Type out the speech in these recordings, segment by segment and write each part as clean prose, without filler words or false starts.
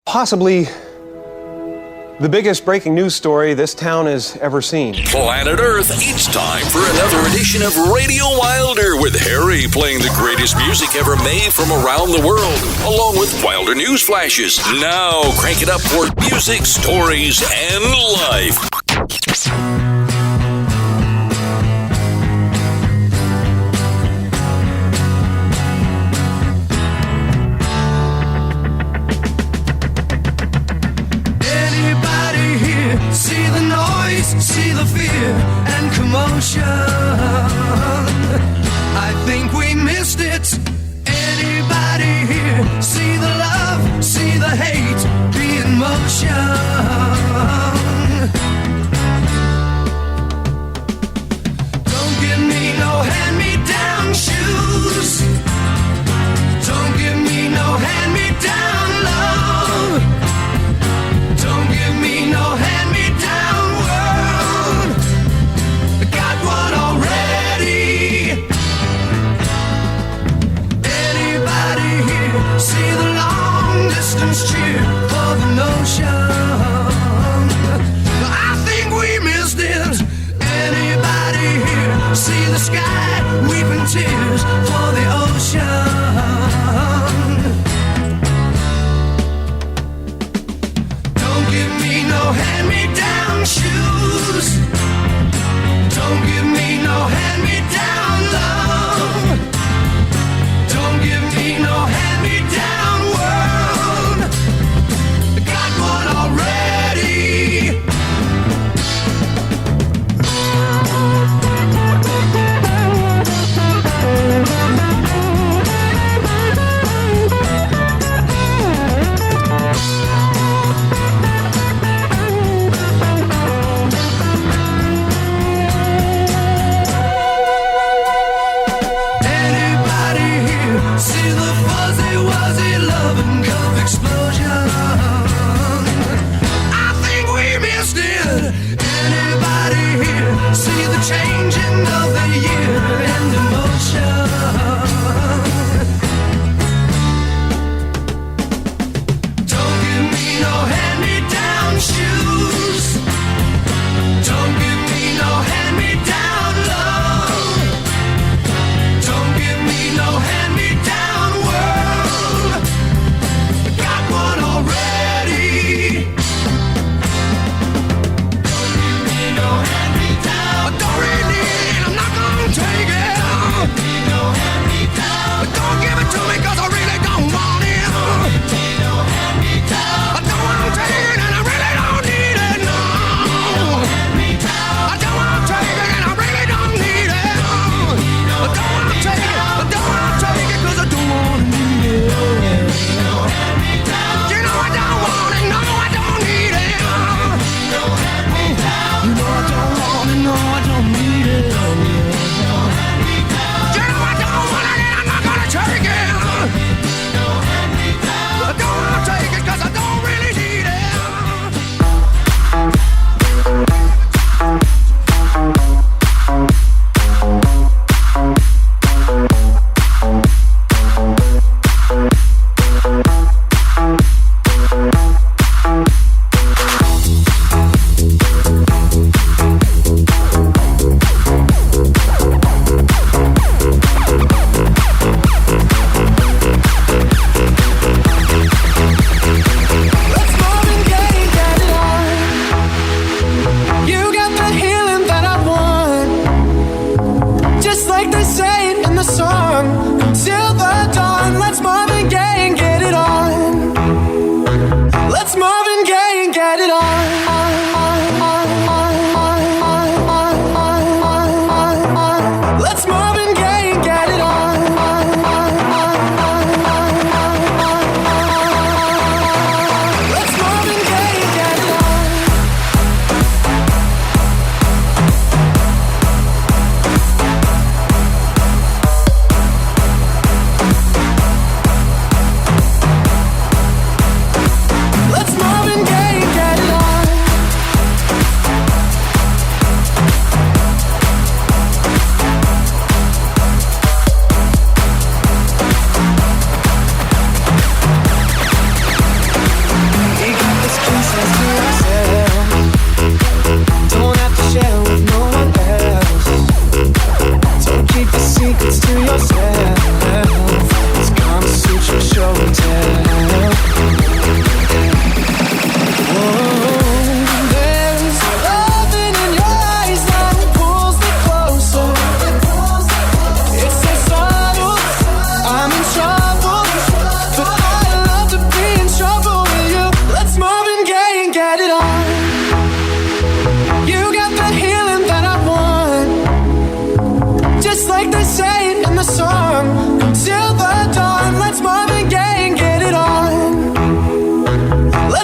Possibly the biggest breaking news story this town has ever seen. Planet Earth, it's time for another edition of Radio Wilder with Harry playing the greatest music ever made from around the world, along with Wilder news flashes. Now crank it up for music, stories, and life. See the noise, see the fear and commotion. I think we missed it. Anybody here? See the love, see the hate be in motion. Don't give me no hand-me-down shoes. Don't give me no hand-me-down love. Don't give me no hand-me-down world. I got one already. Anybody here see the long-distance cheer for the notion? I think we missed it. Anybody here see the sky weeping tears for the ocean? No hand-me-down shoes. Don't give me no hand-me-down love. Don't give me no hand-me-down world. I got one already.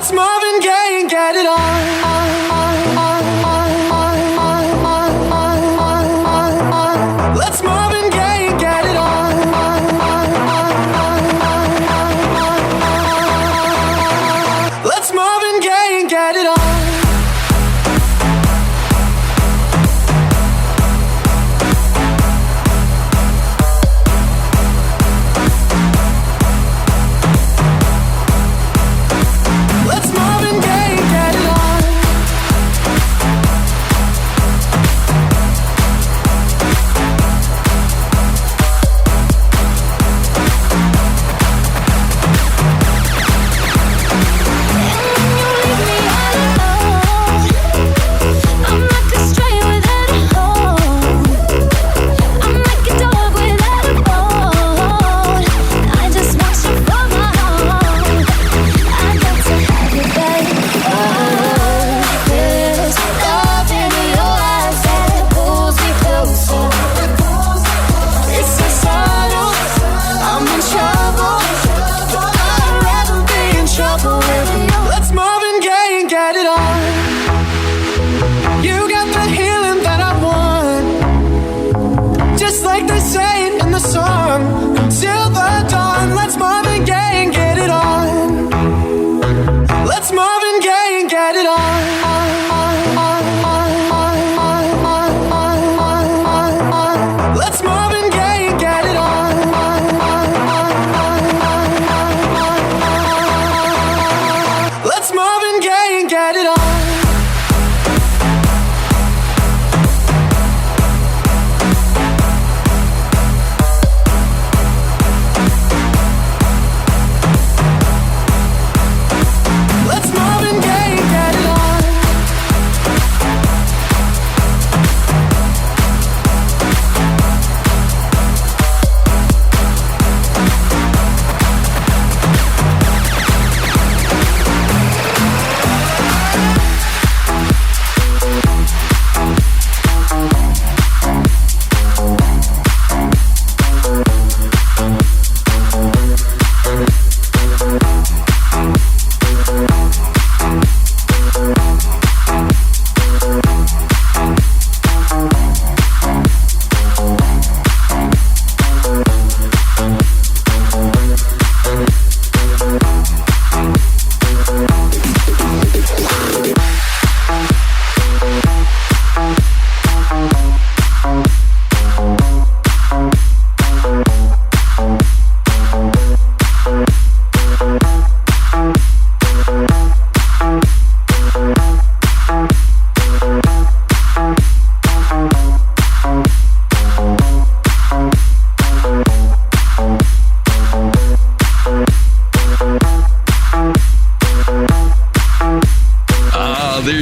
Let's Marvin Gaye and get it on. Let's Marvin Gaye and get it on. Let's Marvin Gaye and get it on.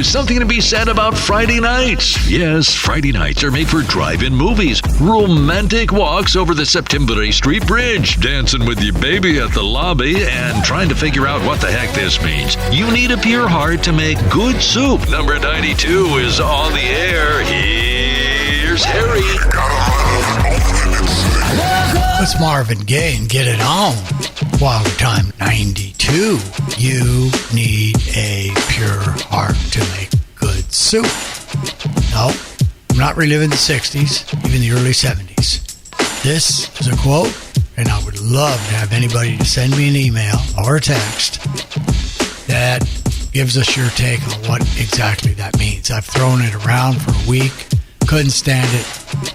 Something to be said about Friday nights. Yes, Friday nights are made for drive-in movies, romantic walks over the September Street Bridge, dancing with your baby at the lobby, and trying to figure out what the heck this means. You need a pure heart to make good soup. Number 92 is on the air. Here's Harry. It's Marvin Gaye and get it on. Wilder Time 92. You need a pure heart to make good soup. No, I'm not reliving the 60s, even the early 70s. This is a quote, and I would love to have anybody to send me an email or a text that gives us your take on what exactly that means. I've thrown it around for a week, couldn't stand it,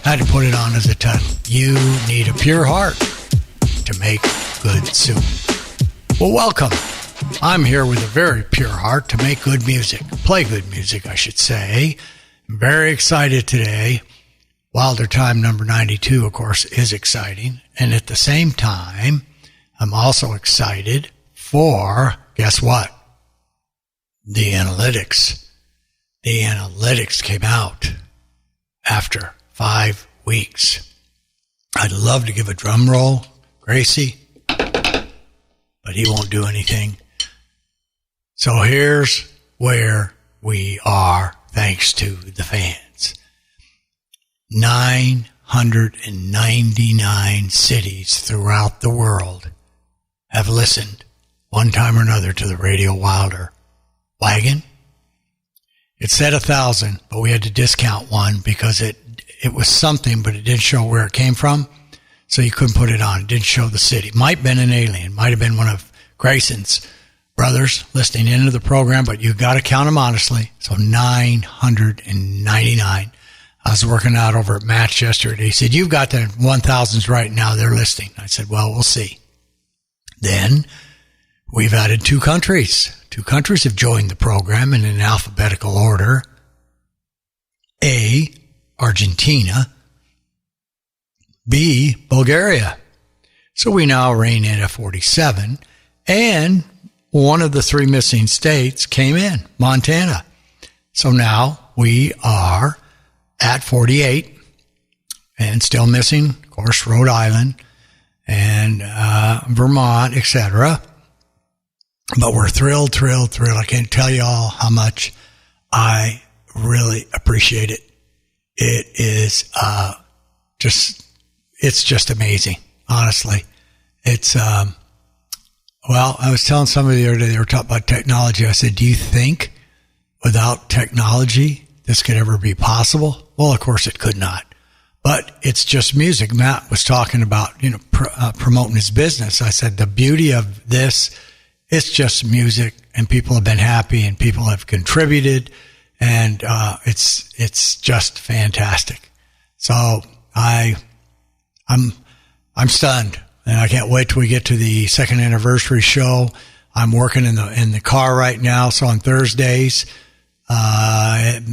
had to put it on as a title. You need a pure heart to make good soup. Well, welcome. I'm here with a very pure heart to make good music. Play good music, I should say. I'm very excited today. Wilder Time number 92, of course, is exciting. And at the same time, I'm also excited for, guess what? The analytics. The analytics came out after 5 weeks. I'd love to give a drum roll, Gracie, but he won't do anything. So here's where we are, thanks to the fans. 999 cities throughout the world have listened one time or another to the Radio Wilder wagon. It said 1,000, but we had to discount one because it was something, but it didn't show where it came from. So you couldn't put it on. It didn't show the city. Might have been an alien. Might have been one of Grayson's brothers listening into the program, but you got to count them honestly. So 999. I was working out over at Matt's yesterday. He said, you've got the 1,000s right now. They're listening. I said, well, we'll see. Then we've added 2 countries. 2 countries have joined the program in an alphabetical order. A, Argentina. B, Bulgaria. So we now reign in at 47. And one of the 3 missing states came in, Montana. So now we are at 48 and still missing, of course, Rhode Island and Vermont, etc. But we're thrilled. I can't tell you all how much I really appreciate it. It is it's just amazing, honestly. It's, well, I was telling somebody the other day, they were talking about technology. I said, do you think without technology this could ever be possible? Well, of course it could not. But it's just music. Matt was talking about, promoting his business. I said, the beauty of this, it's just music, and people have been happy and people have contributed, and it's just fantastic. So I'm stunned, and I can't wait till we get to the 2nd anniversary show. I'm working in the car right now, so on Thursdays,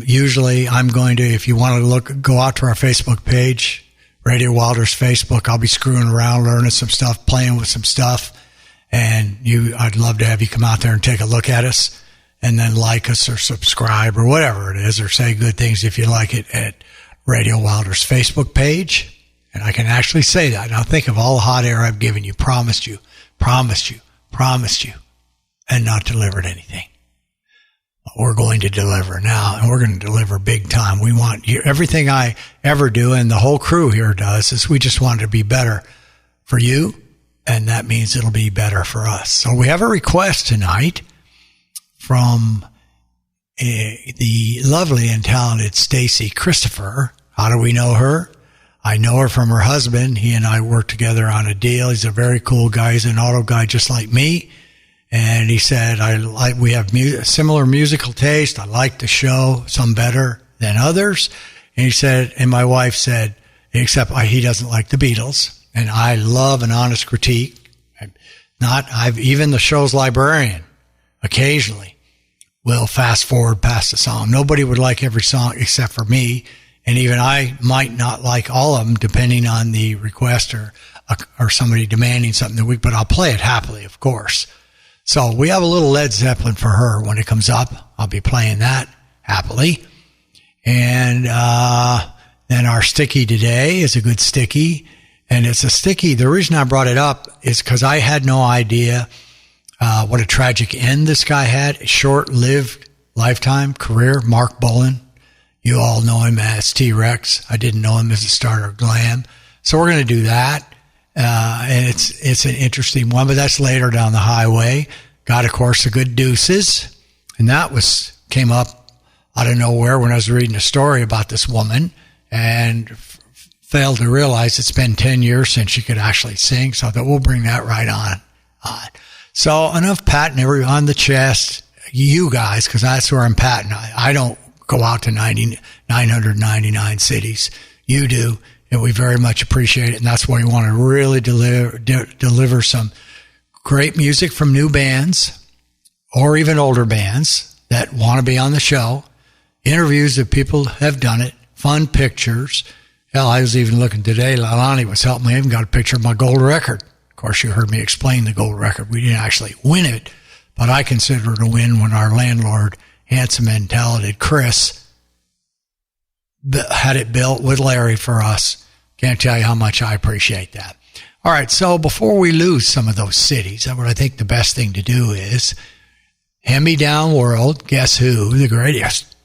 usually I'm going to, if you want to go out to our Facebook page, Radio Wilder's Facebook, I'll be screwing around, learning some stuff, playing with some stuff, and I'd love to have you come out there and take a look at us, and then like us or subscribe or whatever it is, or say good things if you like it at Radio Wilder's Facebook page. And I can actually say that. Now think of all the hot air I've given you, promised you, and not delivered anything. But we're going to deliver now, and we're going to deliver big time. We want you, everything I ever do, and the whole crew here does, is we just want it to be better for you, and that means it'll be better for us. So we have a request tonight from the lovely and talented Stacy Christopher. How do we know her? I know her from her husband. He and I worked together on a deal. He's a very cool guy. He's an auto guy just like me. And he said, we have similar musical taste. I like the show, some better than others. And he said, and my wife said, except he doesn't like the Beatles. And I love an honest critique. Even the show's librarian occasionally will fast forward past the song. Nobody would like every song except for me. And even I might not like all of them, depending on the request or somebody demanding something that but I'll play it happily, of course. So we have a little Led Zeppelin for her when it comes up. I'll be playing that happily. And then our sticky today is a good sticky. And it's a sticky. The reason I brought it up is because I had no idea what a tragic end this guy had. A short-lived lifetime career, Mark Bolan. You all know him as T-Rex. I didn't know him as a starter of Glam. So we're going to do that. And it's an interesting one, but that's later down the highway. Got, of course, the good Deuces. And that came up out of nowhere when I was reading a story about this woman and failed to realize it's been 10 years since she could actually sing. So I thought we'll bring that right on. So enough patting on the chest. You guys, because that's where I'm patting. I don't go out to 999 cities. You do, and we very much appreciate it, and that's why we want to really deliver some great music from new bands or even older bands that want to be on the show, interviews that people have done it, fun pictures. Hell, I was even looking today, Lalani was helping me. I even got a picture of my gold record. Of course, you heard me explain the gold record. We didn't actually win it, but I consider it a win when our landlord, handsome and talented Chris, had it built with Larry for us. Can't tell you how much I appreciate that. All right, so before we lose some of those cities, what I think the best thing to do is hand-me-down world, Guess Who, the greatest,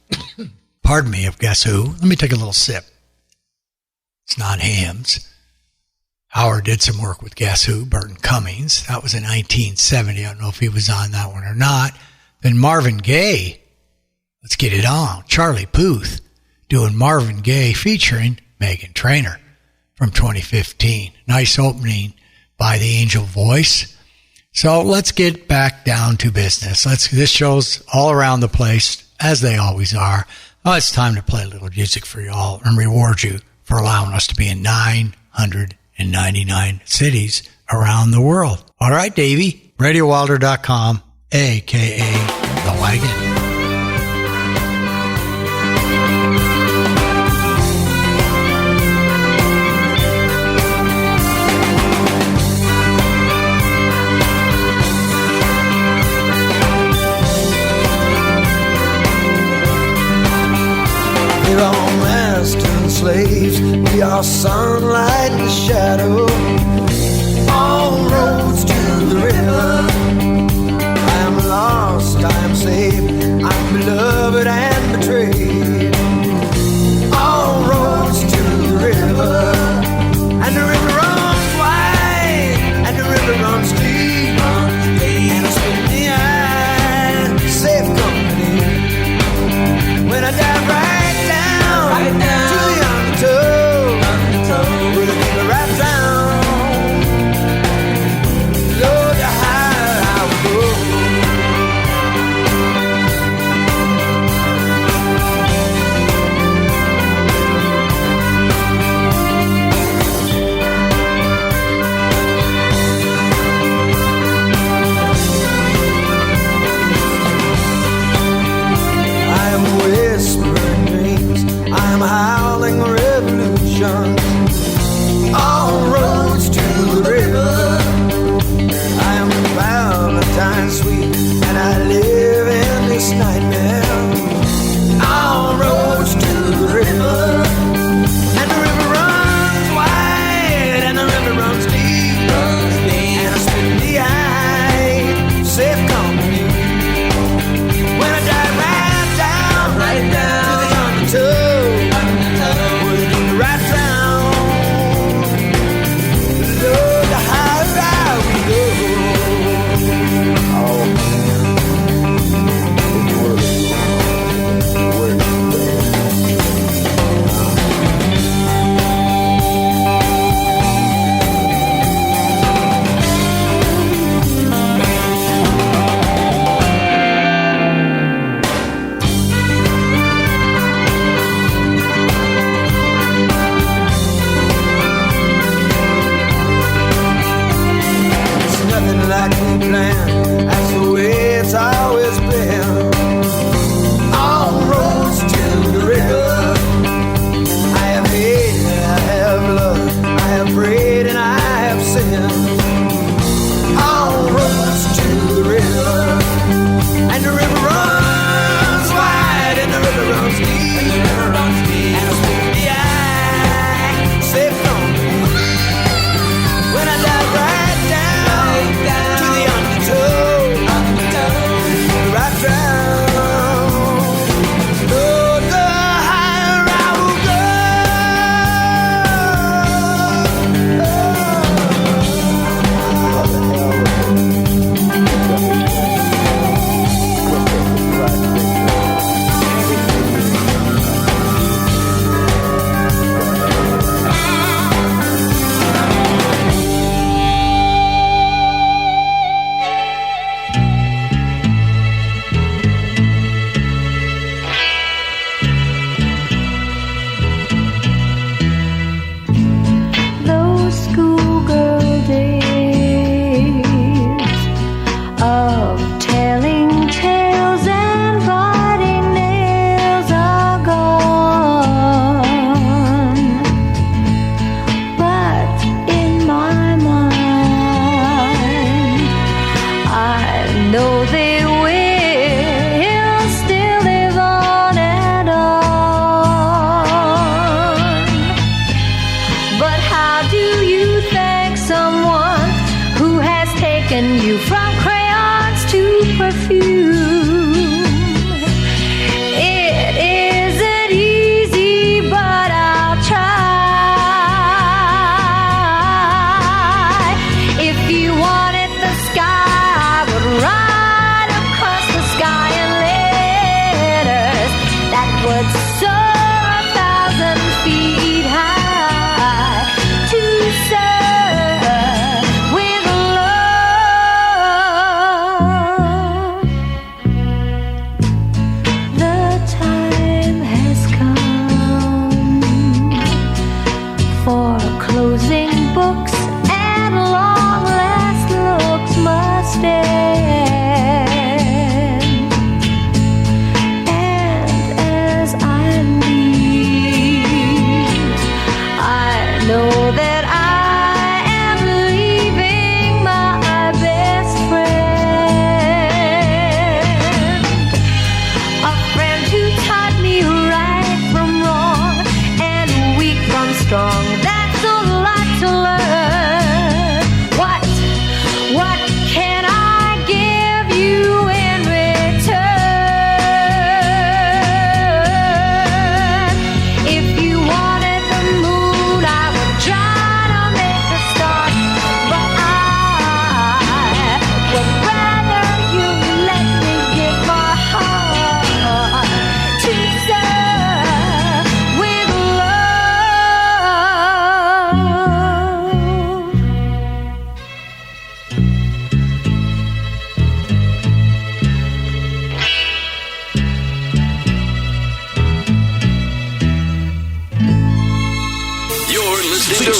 pardon me, of Guess Who. Let me take a little sip. It's not hams. Howard did some work with Guess Who, Burton Cummings. That was in 1970. I don't know if he was on that one or not. Then Marvin Gaye, let's get it on. Charlie Puth doing Marvin Gaye featuring Meghan Trainor from 2015. Nice opening by the Angel Voice. So let's get back down to business. This show's all around the place, as they always are. Oh, it's time to play a little music for y'all and reward you for allowing us to be in 999 cities around the world. All right, Davey, RadioWilder.com, a.k.a. The Wagon. We're all masters and slaves. We are sunlight and shadow. All roads to the river. I am lost, I am saved. I'm beloved and betrayed. All roads to the river. And the river runs wide. And the river runs deep. And it's with the eye. Safe company. When I die right to the undertow, with a people wrapped round, Lord, the higher I will go. I am whispering dreams, I am howling revolution. All roads to the river. I am Valentine's sweet, and I live in this nightmare. All roads to the river. And the river runs wide, and the river runs deep. And I spit in the eye, safe company. When I die right down to the undertow, with the right round, Lord, the higher we go. Oh man, it's nothing like we planned. That's the way it's always been. All roads to the river. I have hated, I have loved, I have prayed, and I have sinned. All roads to the river. And the river runs wide, and the river runs deep. And the river runs deep. And it's with the eye, safe company. When I die right down to the undertow, right round.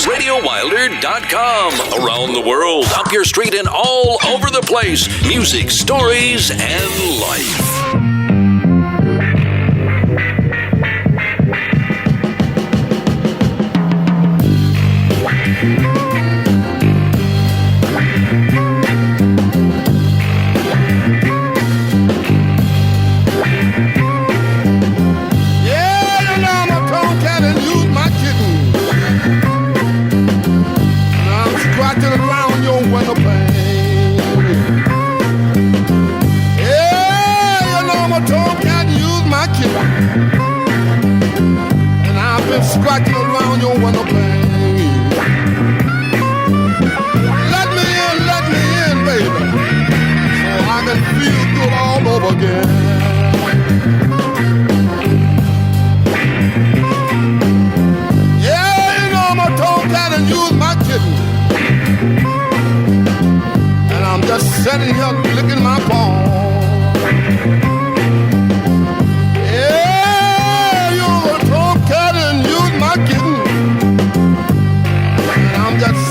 RadioWilder.com. Around the world, up your street, and all over the place. Music, stories, and life. Scratching around your window pane. Let me in, baby, so I can feel good all over again. Yeah, you know I'm a tomcat and you's my kitten, and I'm just sitting here licking my paw.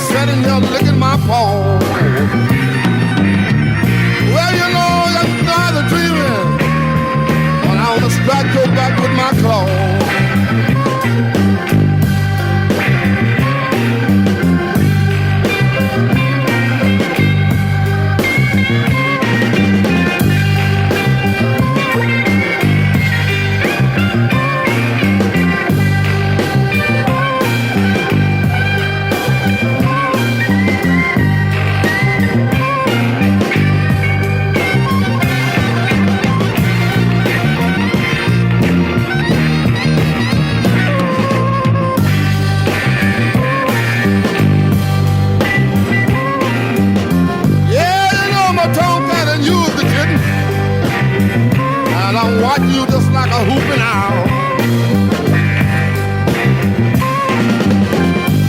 Sitting here licking my paw. Well, you know, that's not the dreaming, but I want to scratch your back with my claws. Watch you just like a hooping owl.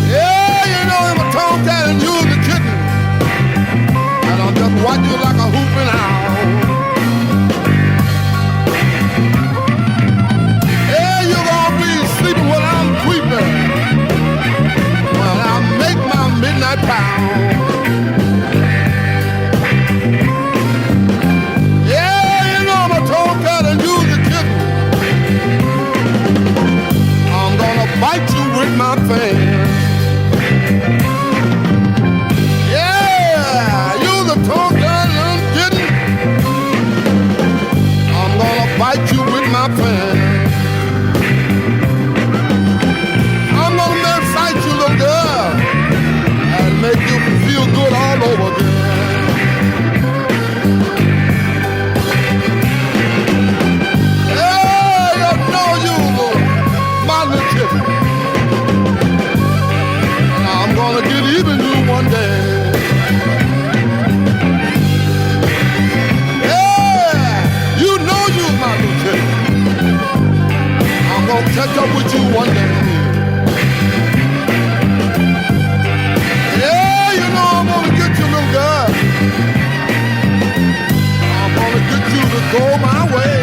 Yeah, you know I'm a tomcat and you're the kitten, and I'll just watch you like a hooping owl. Yeah, you're gonna be sleeping while I'm creeping, while I make my midnight pound. Bite you with my fingers. Yeah, you're the tomcat I'm getting. I'm gonna bite you with my fingers. I'm gonna excite you, little girl, and make you feel good all over again. Gonna get even you one day. Yeah, you know you're my lieutenant. I'm gonna catch up with you one day. Yeah, you know I'm gonna get you, little girl. I'm gonna get you to go my way.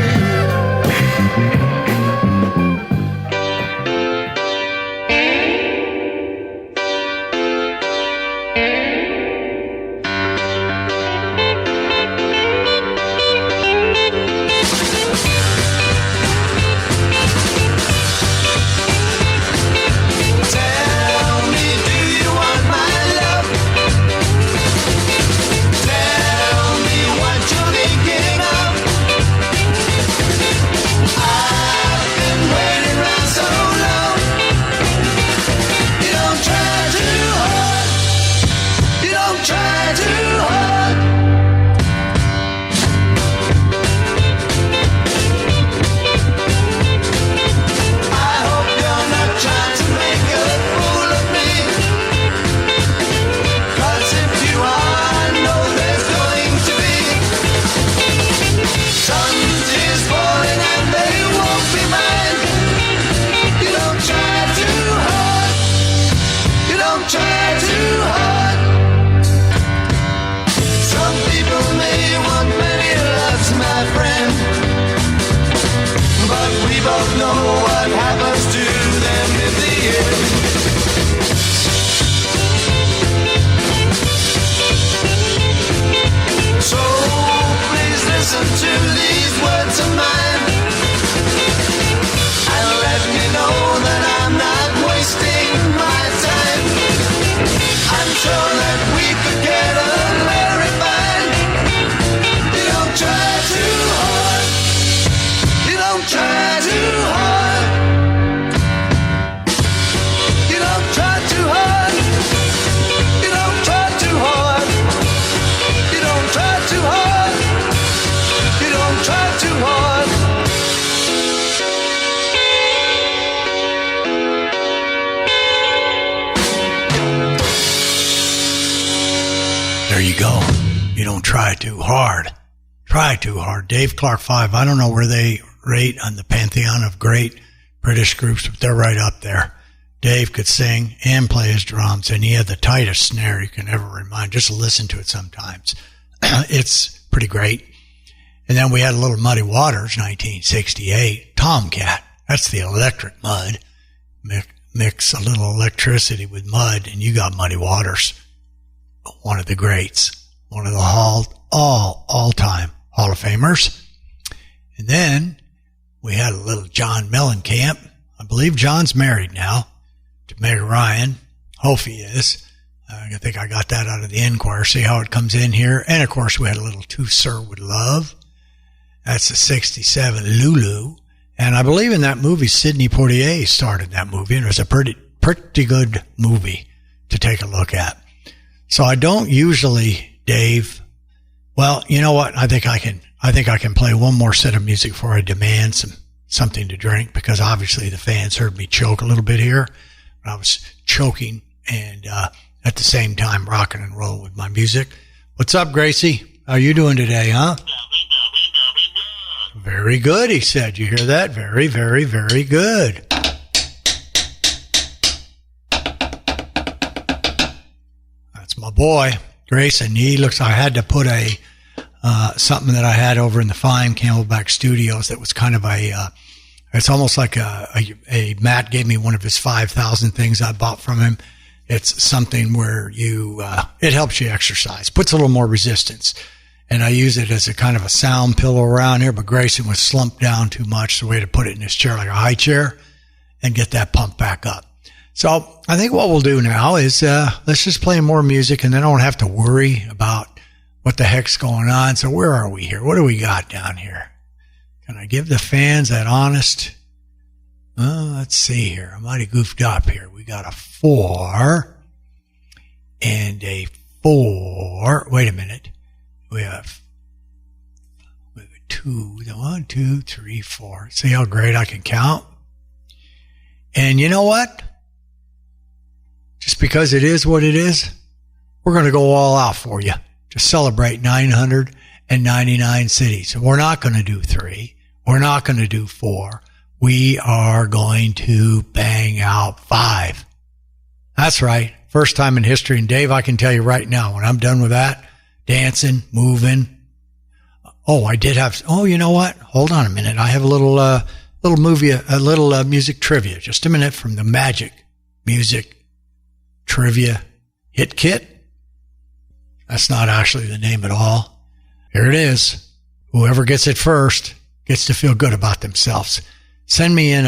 both know what happens to them in the end. Try Too Hard. Try Too Hard. Dave Clark 5. I don't know where they rate on the pantheon of great British groups, but they're right up there. Dave could sing and play his drums, and he had the tightest snare you can ever remind. Just listen to it sometimes. It's pretty great. And then we had a little Muddy Waters, 1968. Tomcat. That's the electric mud. Mix a little electricity with mud, and you got Muddy Waters. One of the greats. One of the all-time Hall of Famers. And then we had a little John Mellencamp. I believe John's married now to Meg Ryan. Hope he is. I think I got that out of the Enquirer. See how it comes in here. And, of course, we had a little To Sir With Love. That's the 67 Lulu. And I believe in that movie, Sidney Poitier starred in that movie. And it was a pretty good movie to take a look at. So I don't usually, Dave. Well, you know what? I think I can play one more set of music before I demand something to drink, because obviously the fans heard me choke a little bit here. I was choking and at the same time rocking and rolling with my music. What's up, Gracie? How you doing today, huh? Very good, he said. You hear that? Very, very, very good. That's my boy, Grayson. I had to put something that I had over in the Fine Camelback Studios that was kind of it's almost like a Matt gave me one of his 5,000 things I bought from him. It's something where it helps you exercise, puts a little more resistance. And I use it as a kind of a sound pillow around here, but Grayson was slumped down too much, so we had to put it in his chair like a high chair and get that pumped back up. So I think what we'll do now is let's just play more music, and then I don't have to worry about what the heck's going on. So where are we here? What do we got down here? Can I give the fans that honest? Let's see here. I might have goofed up here. We got a 4 and a 4. Wait a minute. We have 2. 1, 2, 3, 4. See how great I can count? And you know what? Just because it is what it is, we're going to go all out for you to celebrate 999 cities. We're not going to do 3. We're not going to do 4. We are going to bang out 5. That's right. First time in history. And Dave, I can tell you right now, when I'm done with that, dancing, moving. You know what? Hold on a minute. I have a little music trivia. Just a minute from the Magic Music Trivia Hit Kit. That's not actually the name at all. Here it is. Whoever gets it first gets to feel good about themselves. Send in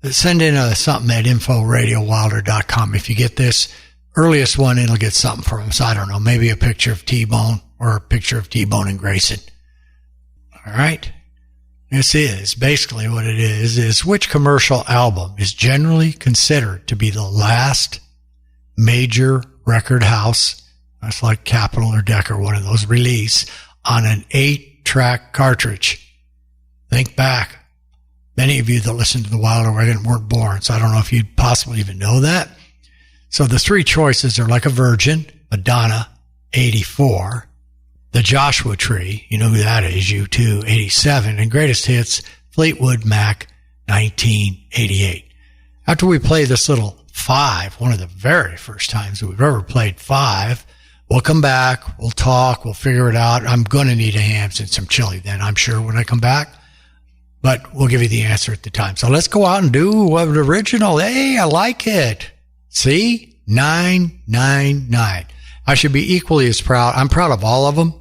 something at info.radiowilder.com. If you get this earliest one, it'll get something from us. I don't know, maybe a picture of T-Bone or a picture of T-Bone and Grayson. All right. This is basically what it is which commercial album is generally considered to be the last major record house, that's like Capitol or Decca, one of those, release on an 8-track cartridge. Think back. Many of you that listen to the Wilder Wagon weren't born, so I don't know if you'd possibly even know that. So the 3 choices are Like a Virgin, Madonna, 84, The Joshua Tree, you know who that is, U2, 87, and Greatest Hits, Fleetwood Mac, 1988. After we play this little 5, one of the very first times we've ever played 5, we'll come back, we'll talk, we'll figure it out. I'm going to need a hams and some chili then, I'm sure, when I come back. But we'll give you the answer at the time. So let's go out and do an original. Hey, I like it. See? 999. I should be equally as proud. I'm proud of all of them.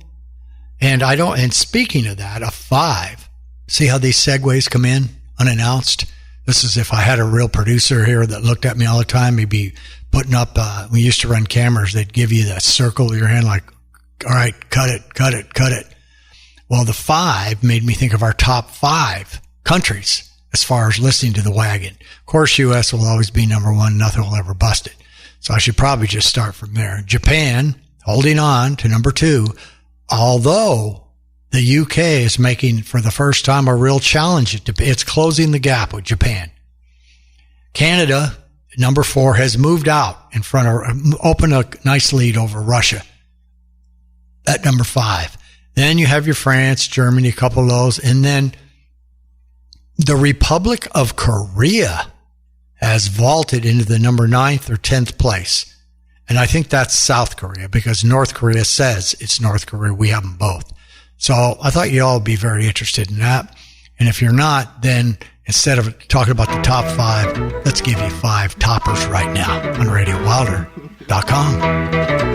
And speaking of that, a 5. See how these segues come in unannounced? This is if I had a real producer here that looked at me all the time. He'd be putting up, we used to run cameras. They'd give you that circle with your hand like, all right, cut it, cut it, cut it. Well, the 5 made me think of our top 5 countries as far as listening to the wagon. Of course, U.S. will always be number 1. Nothing will ever bust it. So I should probably just start from there. Japan, holding on to number 2, although the U.K. is making, for the first time, a real challenge. It's closing the gap with Japan. Canada, number 4, has moved out in front of, opened a nice lead over Russia. at number 5. Then you have your France, Germany, a couple of those. And then the Republic of Korea has vaulted into the number 9th or 10th place. And I think that's South Korea because North Korea says it's North Korea. We have them both. So I thought you all would be very interested in that. And if you're not, then instead of talking about the top 5, let's give you 5 toppers right now on RadioWilder.com.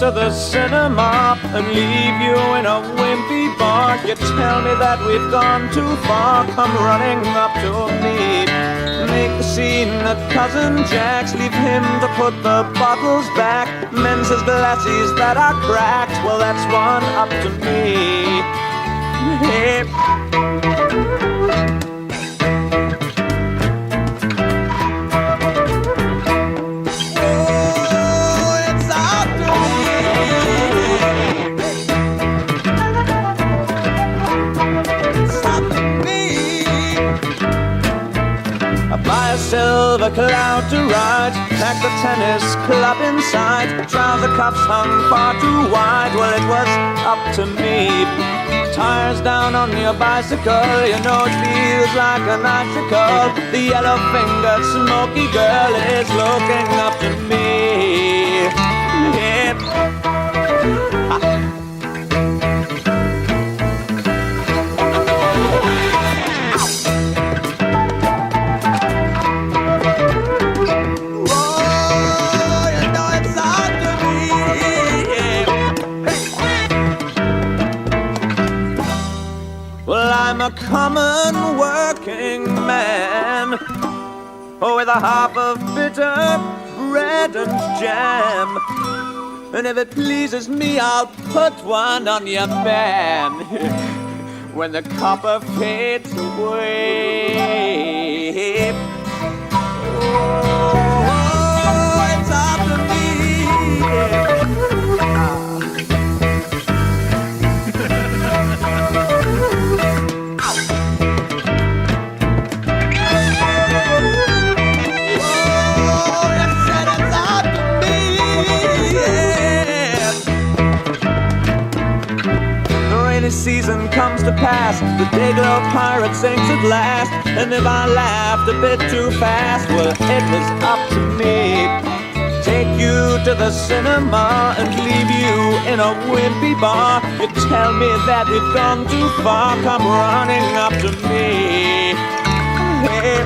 To the cinema and leave you in a wimpy bar. You tell me that we've gone too far. Come running up to me. Make the scene at Cousin Jack's. Leave him to put the bottles back. Mends his glasses that are cracked. Well, that's one up to me. Hey. Buy a silver cloud to ride, pack the tennis club inside, trouser cuffs hung far too wide, well it was up to me. Tires down on your bicycle, you know it feels like an icicle. The yellow-fingered smoky girl is looking up to me. Yeah. I'm a common working man, with a half of bitter bread and jam. And if it pleases me, I'll put one on your band when the copper fades away. Oh, it's up to me. The season comes to pass, the day-glow pirate sinks at last. And if I laughed a bit too fast, well, it was up to me. Take you to the cinema and leave you in a wimpy bar. You tell me that we've gone too far, come running up to me. Hey.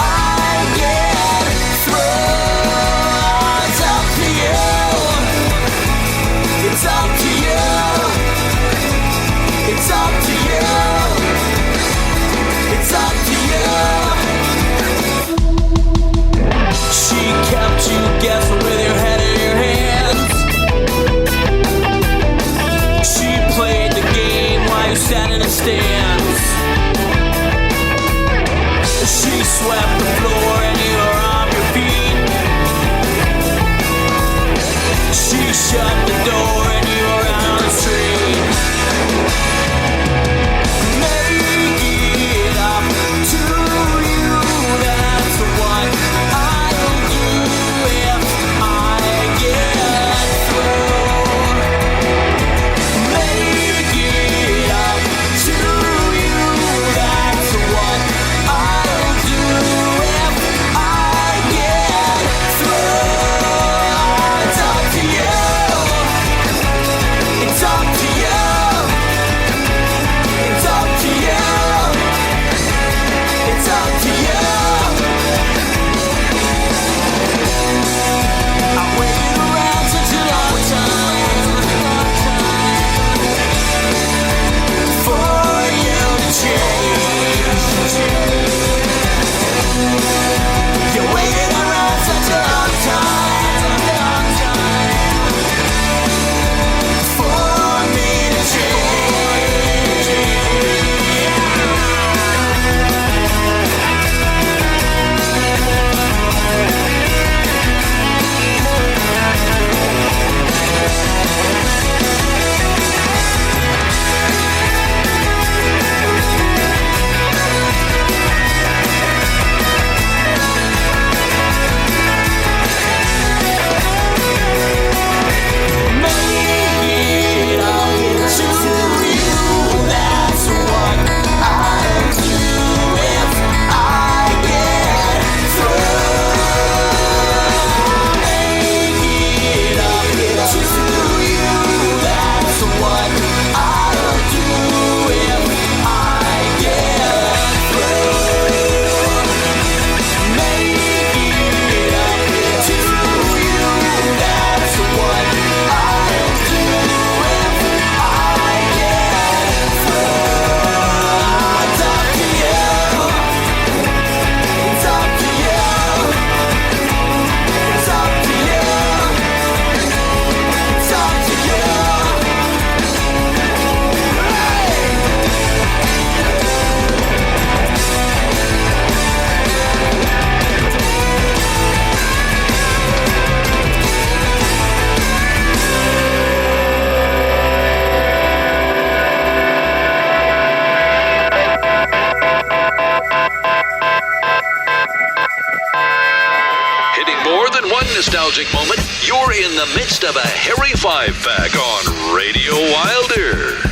more than one nostalgic moment, you're in the midst of a Harry 5-pack on Radio Wilder.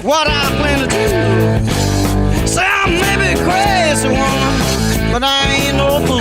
What I plan to do. Say I may be crazy, woman, but I ain't no fool.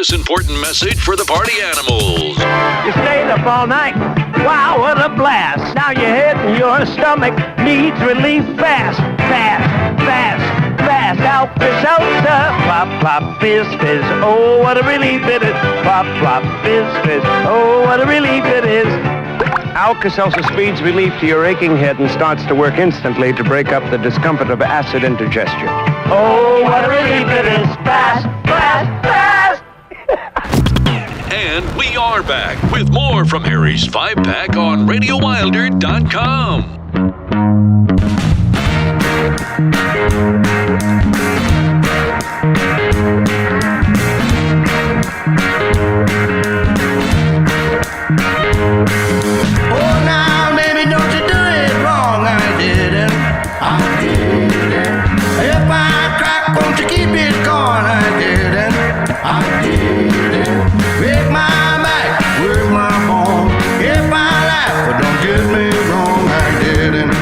this important message for the party animals. You stayed up all night. Wow, what a blast. Now your head and your stomach needs relief fast, fast, fast, fast. Alka-Seltzer. Plop, plop, fizz, fizz. Oh, what a relief it is. Plop, plop, fizz, fizz. Oh, what a relief it is. Alka-Seltzer speeds relief to your aching head and starts to work instantly to break up the discomfort of acid indigestion. Oh, what a relief it is. Fast, fast, fast. And we are back with more from Harry's 5-Pack on RadioWilder.com. Oh, now, baby, don't you do it wrong. I didn't. If I crack, won't you keep it going? I didn't. Break my back, work my bone. If I laugh, but don't get me wrong. I didn't.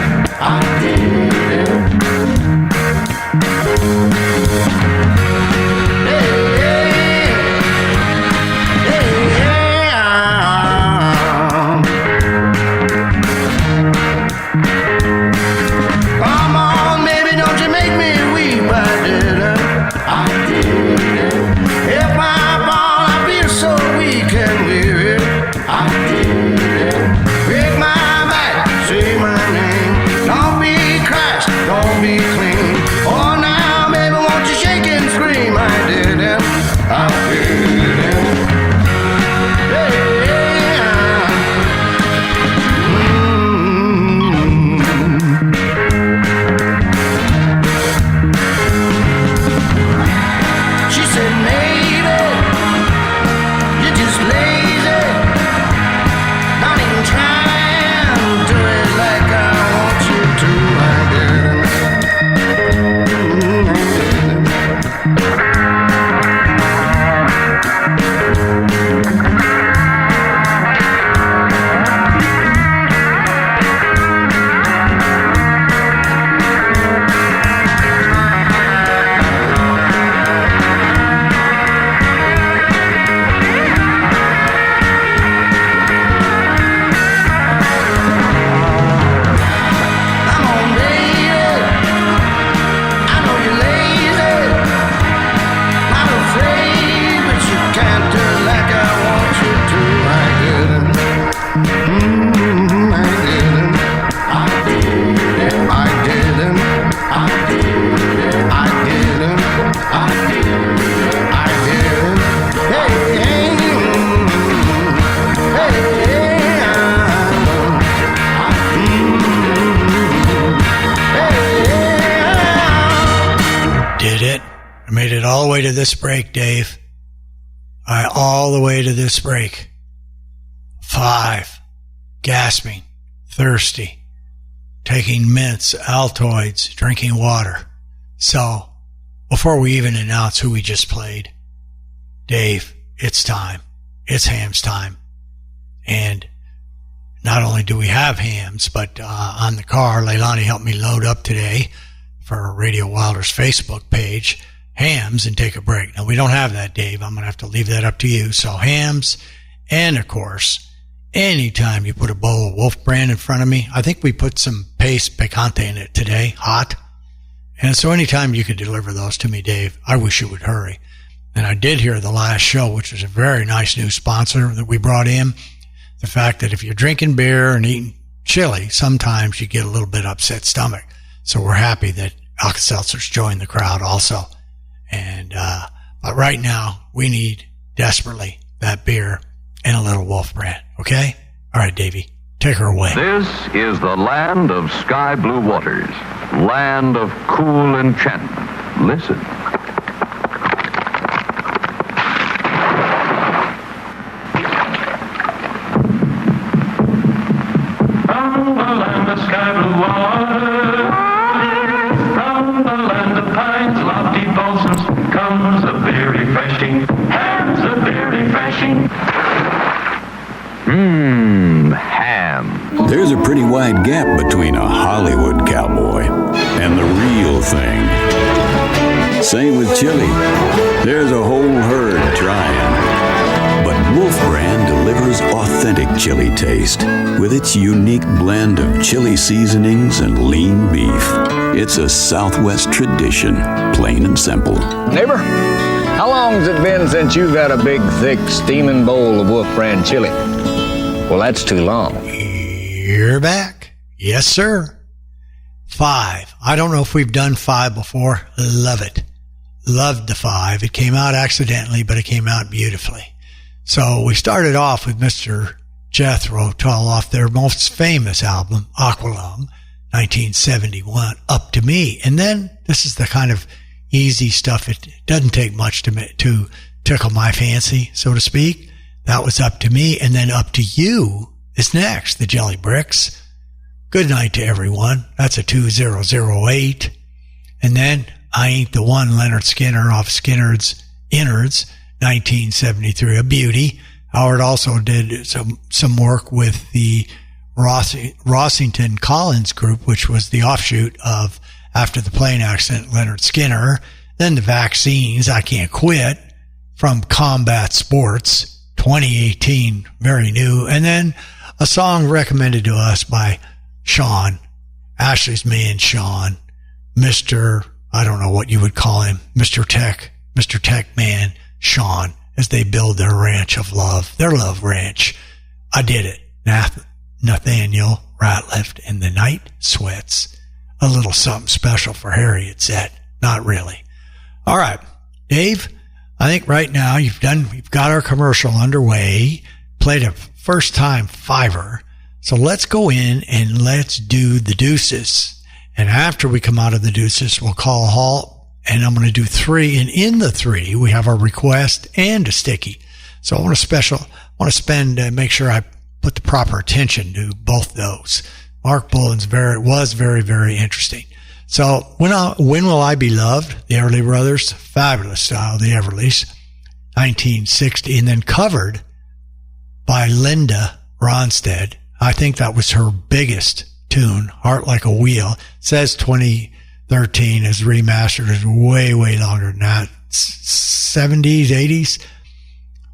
Come on, baby, don't you make me weep. I didn't. If I fall, I feel so weak and weary. I didn't. Break my back, say my name. Don't be crashed, don't be clean. Oh, now, baby, won't you shake and scream? I didn't. She said, maybe you're just lazy. Not even trying to do it like I want you to. I didn't. Come on, baby. I know you're lazy. Not afraid, but you can't do it like I want you to. I didn't. I didn't. I didn't. I didn't. I didn't. I didn't. I didn't. I didn't. Hey, hey. Did it. I made it all the way to this break, Dave. All the way to this break. 5. Gasping. Thirsty. Taking mints, Altoids, drinking water. So, before we even announce who we just played, Dave, it's time. It's Hams time. And not only do we have hams, but on the car, Leilani helped me load up today for Radio Wilder's Facebook page, hams and take a break. Now, we don't have that, Dave. I'm going to have to leave that up to you. So hams, and of course, anytime you put a bowl of Wolf Brand in front of me, I think we put some paste picante in it today, hot. And so anytime you could deliver those to me, Dave, I wish you would hurry. And I did hear the last show, which was a very nice new sponsor that we brought in. The fact that if you're drinking beer and eating chili, sometimes you get a little bit upset stomach. So we're happy that Alka-Seltzer's joined the crowd also. And, but right now we need desperately that beer and a little Wolf Brand. Okay? All right, Davey, take her away. This is the land of sky blue waters, land of cool enchantment. Listen. From the land of sky blue water, from the land of pines, lofty balsams, comes a beer refreshing, Ham's a beer refreshing. Ham. There's a pretty wide gap between a Hollywood cowboy and the real thing. Same with chili. There's a whole herd trying. chili taste with its unique blend of chili seasonings and lean beef. It's a Southwest tradition, plain and simple. Neighbor, how long's it been since you've had a big, thick, steaming bowl of Wolf Brand chili? Well, that's too long. You're back. Yes, sir. 5. I don't know if we've done 5 before. Love it. Loved the 5. It came out accidentally, but it came out beautifully. So we started off with Mr. Jethro Tull off their most famous album, Aqualung, 1971, Up to Me. And then this is the kind of easy stuff. It doesn't take much to tickle my fancy, so to speak. That was Up to Me. And then Up to You is next, the Jelly Bricks. Good night to everyone. That's a 2008. And then I Ain't the One, Leonard Skinner off Skinner's Innards, 1973, a beauty. Howard also did some work with the Rossington Collins group, which was the offshoot of, after the plane accident, Leonard Skinner. Then the Vaccines, I Can't Quit, from Combat Sports, 2018, very new. And then a song recommended to us by Sean, Ashley's man Sean, Mr. I don't know what you would call him, Mr. Tech man Sean, as they build their ranch of love, their love ranch. I did it. Nathaniel Ratliff and the Night Sweats. A little something special for Harriet said. Not really. All right, Dave, I think right now you've got our commercial underway, played a first time fiver. So let's go in and let's do the Deuces. And after we come out of the Deuces, we'll call a halt, and I'm going to do 3. And in the 3, we have a request and a sticky. So I want to make sure I put the proper attention to both those. Mark Boland's was very, very interesting. So When Will I Be Loved? The Everly Brothers, fabulous style, the Everlys, 1960, and then covered by Linda Ronstadt. I think that was her biggest tune, Heart Like a Wheel. It says 2013 is remastered. It's way, way longer than that. 70s, 80s.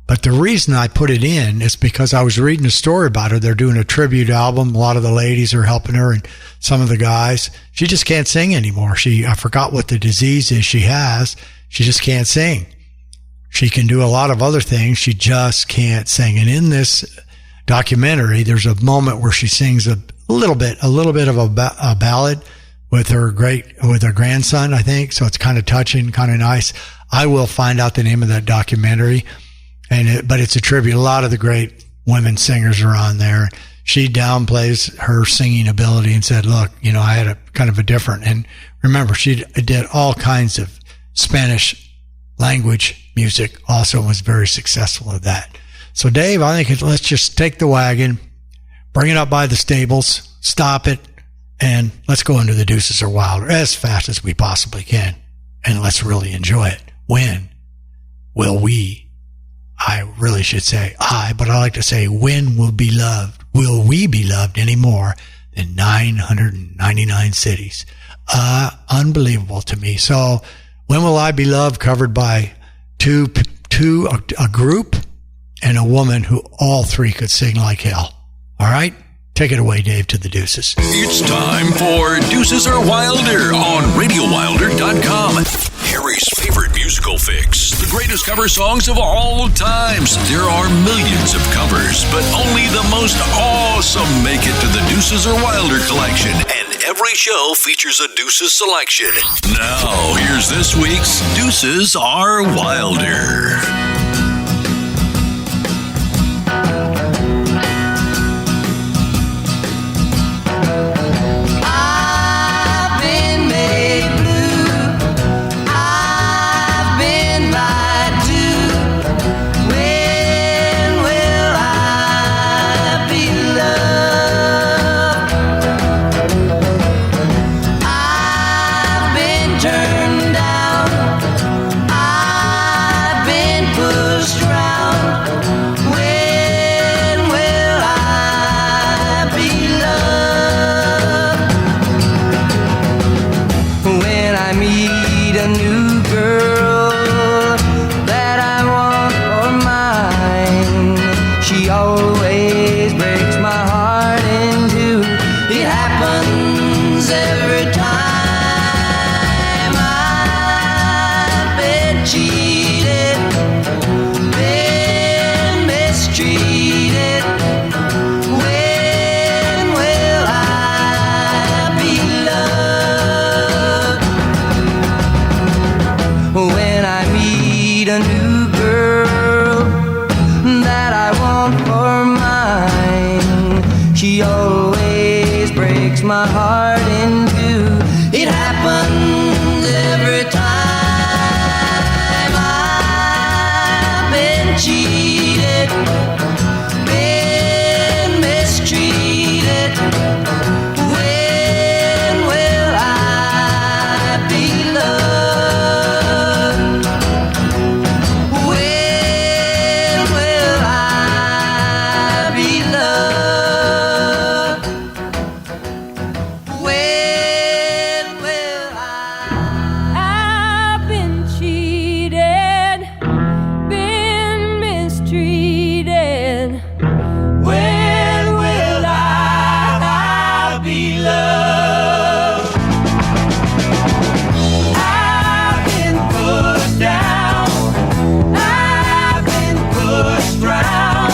But the reason I put it in is because I was reading a story about her. They're doing a tribute album. A lot of the ladies are helping her, and some of the guys. She just can't sing anymore. I forgot what the disease is she has. She just can't sing. She can do a lot of other things. She just can't sing. And in this documentary, there's a moment where she sings a little bit of a ballad with her grandson, I think. So it's kind of touching, kind of nice. I will find out the name of that documentary, but it's a tribute. A lot of the great women singers are on there. She downplays her singing ability and said, look, I had a kind of a different, and remember, she did all kinds of Spanish language music also, and was very successful at that. So, Dave, I think let's just take the wagon, bring it up by the stables, stop it, and let's go into the Deuces Are Wilder as fast as we possibly can, and let's really enjoy it. When will we? I really should say but I like to say, when will we be loved any more than 999 cities? Unbelievable to me. So, When Will I Be Loved, covered by a group and a woman who all 3 could sing like hell. All right? Take it away, Dave, to the Deuces. It's time for Deuces Are Wilder on RadioWilder.com. Harry's favorite musical fix. The greatest cover songs of all times. There are millions of covers, but only the most awesome make it to the Deuces Are Wilder collection. And every show features a Deuces selection. Now, here's this week's Deuces Are Wilder. I've been girl that I want for mine. She always breaks my heart in two. It happens every time. I've been cheated, been mistreated. When will I be loved? When will I be loved? When will I've been cheated, been mistreated. When will I be loved? I've been pushed down, I've been pushed round.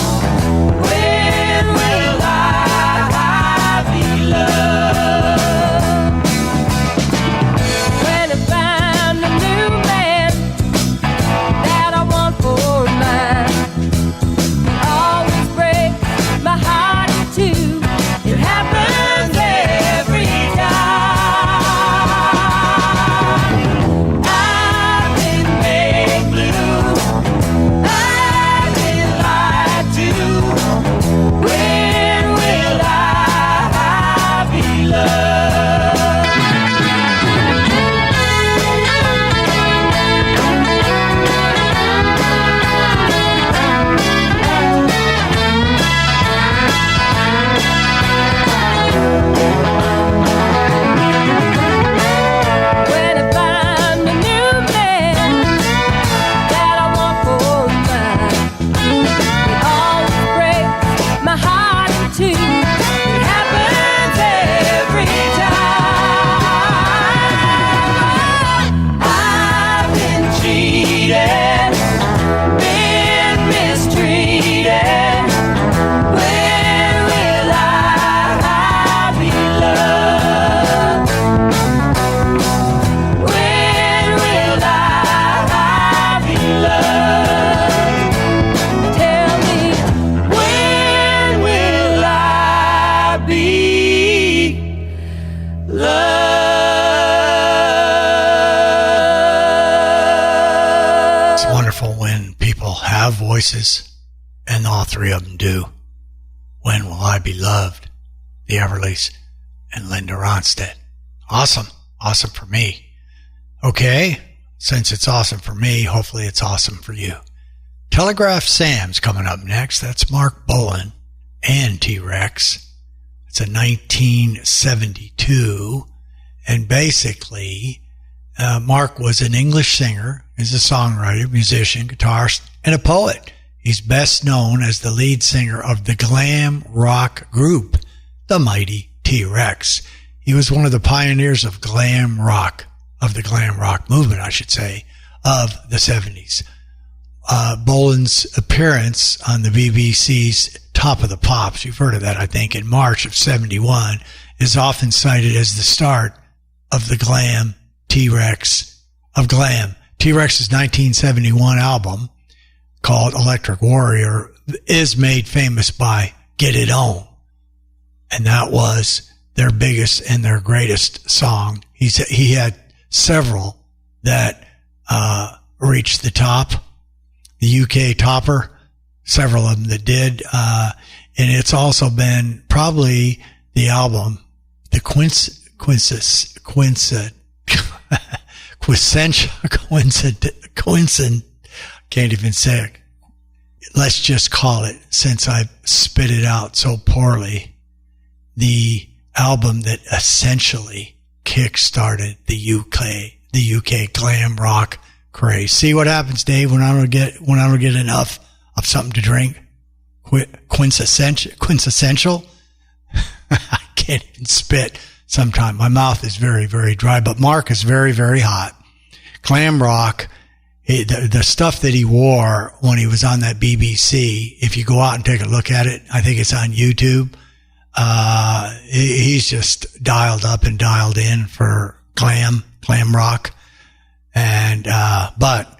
When will I be loved? When I find a new man that I want for mine, always break my heart in two. It happens every time. I've been made blue, I've been lied to. When will I be loved? When I find a new man that I want for mine, it always breaks my heart in two. It happens every time. I've been cheated, been mistreated. When will I be loved? When will I be loved? Tell me, when will I be loved? It's wonderful when people have voices, and all three of them do. When Will I Be Loved? The Everlys and Linda Ronstadt. Awesome. Awesome for me. Okay, since it's awesome for me, hopefully it's awesome for you. Telegraph Sam's coming up next. That's Mark Bolan and T-Rex. It's a 1972. And basically, Mark was an English singer, is a songwriter, musician, guitarist, and a poet. He's best known as the lead singer of the glam rock group, the Mighty T-Rex. He was one of the pioneers of glam rock, of the glam rock movement, I should say, of the 70s. Bolan's appearance on the BBC's Top of the Pops, you've heard of that, I think, in March of 71, is often cited as the start of the glam T-Rex, of glam. T-Rex's 1971 album, called Electric Warrior, is made famous by Get It On. And that was their biggest and their greatest song. He had several that reached the top, the UK topper, several of them that did. And it's also been probably the album, the can't even say it. Let's just call it, since I spit it out so poorly, the album that essentially kick-started the UK glam rock craze. See what happens, Dave, when I don't get enough of something to drink? Quintessential? I can't even spit sometimes. My mouth is very, very dry, but Mark is very, very hot. Glam rock, the stuff that he wore when he was on that BBC, if you go out and take a look at it, I think it's on YouTube. He's just dialed up and dialed in for glam rock. And, but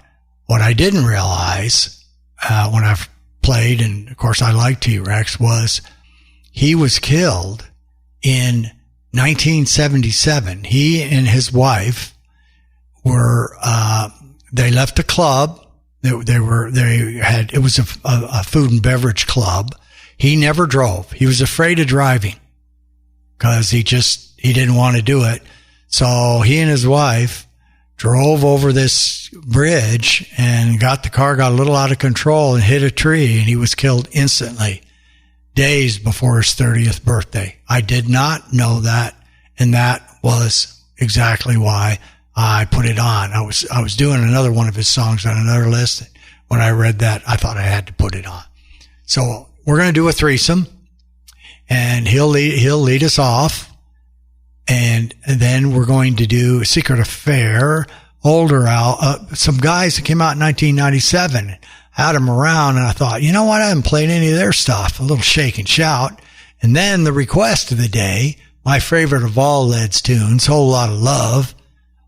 What I didn't realize when I played, and of course I like T-Rex, was he was killed in 1977. He and his wife were, they left a club. It was a food and beverage club. He never drove. He was afraid of driving because he didn't want to do it. So he and his wife drove over this bridge and the car got a little out of control and hit a tree, and he was killed instantly, days before his 30th birthday. I did not know that, and that was exactly why I put it on. I was doing another one of his songs on another list. When I read that, I thought I had to put it on. So we're going to do a threesome, and he'll lead us off. And then we're going to do Secret Affair, older out. Some guys that came out in 1997, had them around, and I thought, you know what? I haven't played any of their stuff. A little Shake and Shout. And then the request of the day, my favorite of all Led's tunes, Whole Lot of Love,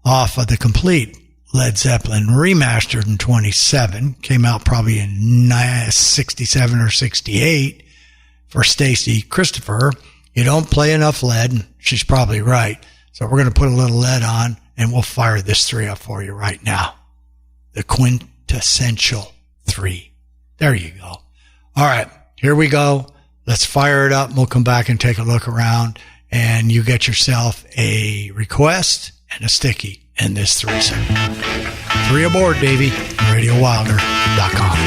off of the complete Led Zeppelin, remastered in 27, came out probably in 67 or 68 for Stacy Christopher. You don't play enough Led, and she's probably right. So we're going to put a little Led on, and we'll fire this 3 up for you right now. The quintessential 3. There you go. All right, here we go. Let's fire it up, and we'll come back and take a look around, and you get yourself a request and a sticky in this threesome. 3 aboard, Davey. RadioWilder.com.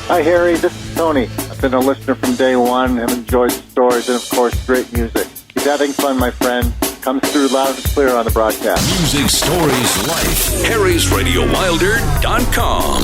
Hi, Harry. This is Tony. I've been a listener from day one, have enjoyed the stories, and, of course, great music. Keep having fun, my friend. Comes through loud and clear on the broadcast. Music, stories, life. Harry'sRadioWilder.com.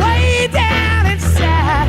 Way down inside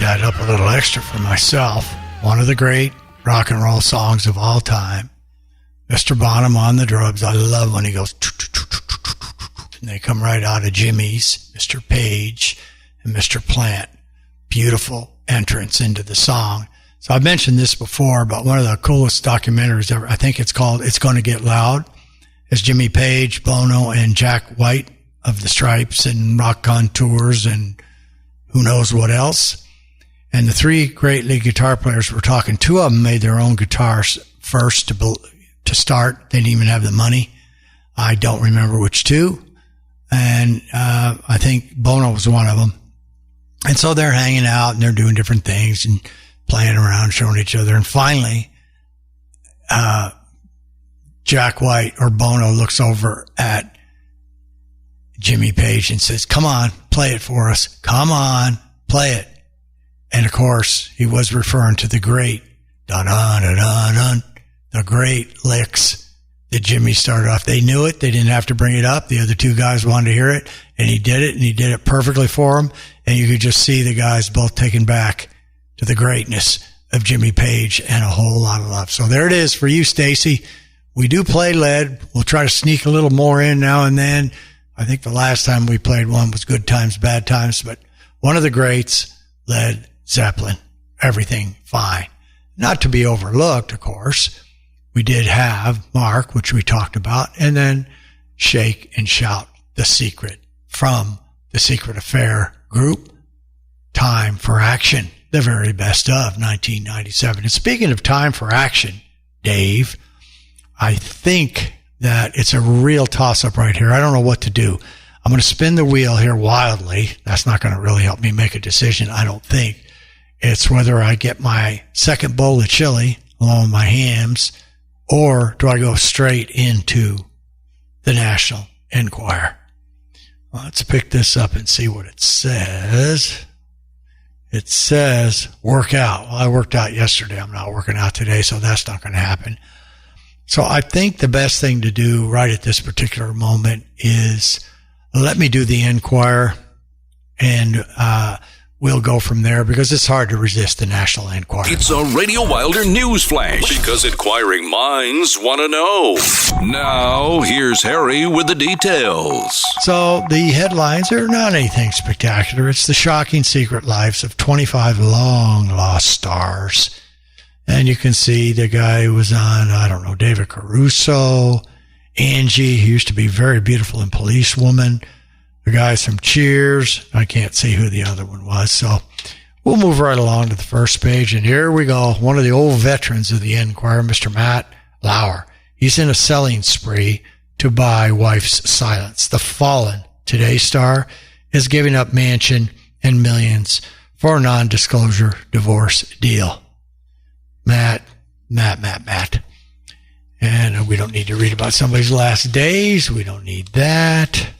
that up a little extra for myself. One of the great rock and roll songs of all time. Mr. Bonham on the drums. I love when he goes, and they come right out of Jimmy's, Mr. Page and Mr. Plant. Beautiful entrance into the song. So I've mentioned this before, but one of the coolest documentaries ever, I think it's called It's Gonna Get Loud, is Jimmy Page, Bono, and Jack White of the Stripes and Rock Contours and who knows what else. And the three great lead guitar players we're talking, two of them made their own guitars first to start. They didn't even have the money. I don't remember which two. And I think Bono was one of them. And so they're hanging out and they're doing different things and playing around, showing each other. And finally, Jack White or Bono looks over at Jimmy Page and says, "Come on, play it for us. Come on, play it." And of course, he was referring to the great dun-dun-dun-dun-dun, the great licks that Jimmy started off. They knew it. They didn't have to bring it up. The other two guys wanted to hear it, and he did it, and he did it perfectly for them. And you could just see the guys both taken back to the greatness of Jimmy Page and a whole lot of love. So there it is for you, Stacy. We do play lead. We'll try to sneak a little more in now and then. I think the last time we played one was Good Times, Bad Times, but one of the greats, Led Zeppelin, Everything Fine. Not to be overlooked, of course. We did have Mark, which we talked about, and then Shake and Shout, The Secret, from the Secret Affair group, Time for Action, the very best of 1997. And speaking of Time for Action, Dave, I think that it's a real toss-up right here. I don't know what to do. I'm going to spin the wheel here wildly. That's not going to really help me make a decision, I don't think. It's whether I get my second bowl of chili along with my hams, or do I go straight into the National Enquirer? Well, let's pick this up and see what it says. It says, work out. Well, I worked out yesterday. I'm not working out today, so that's not going to happen. So I think the best thing to do right at this particular moment is let me do the Enquirer, and we'll go from there because it's hard to resist the National Enquirer. It's a Radio Wilder news flash because inquiring minds want to know. Now, here's Harry with the details. So the headlines are not anything spectacular. It's the shocking secret lives of 25 long-lost stars. And you can see the guy who was on, I don't know, David Caruso, Angie, who used to be very beautiful in Policewoman, the guys from Cheers. I can't see who the other one was. So we'll move right along to the first page. And here we go. One of the old veterans of the Enquirer, Mr. Matt Lauer. He's in a selling spree to buy wife's silence. The fallen Today star is giving up mansion and millions for a non-disclosure divorce deal. Matt. And we don't need to read about somebody's last days. We don't need that.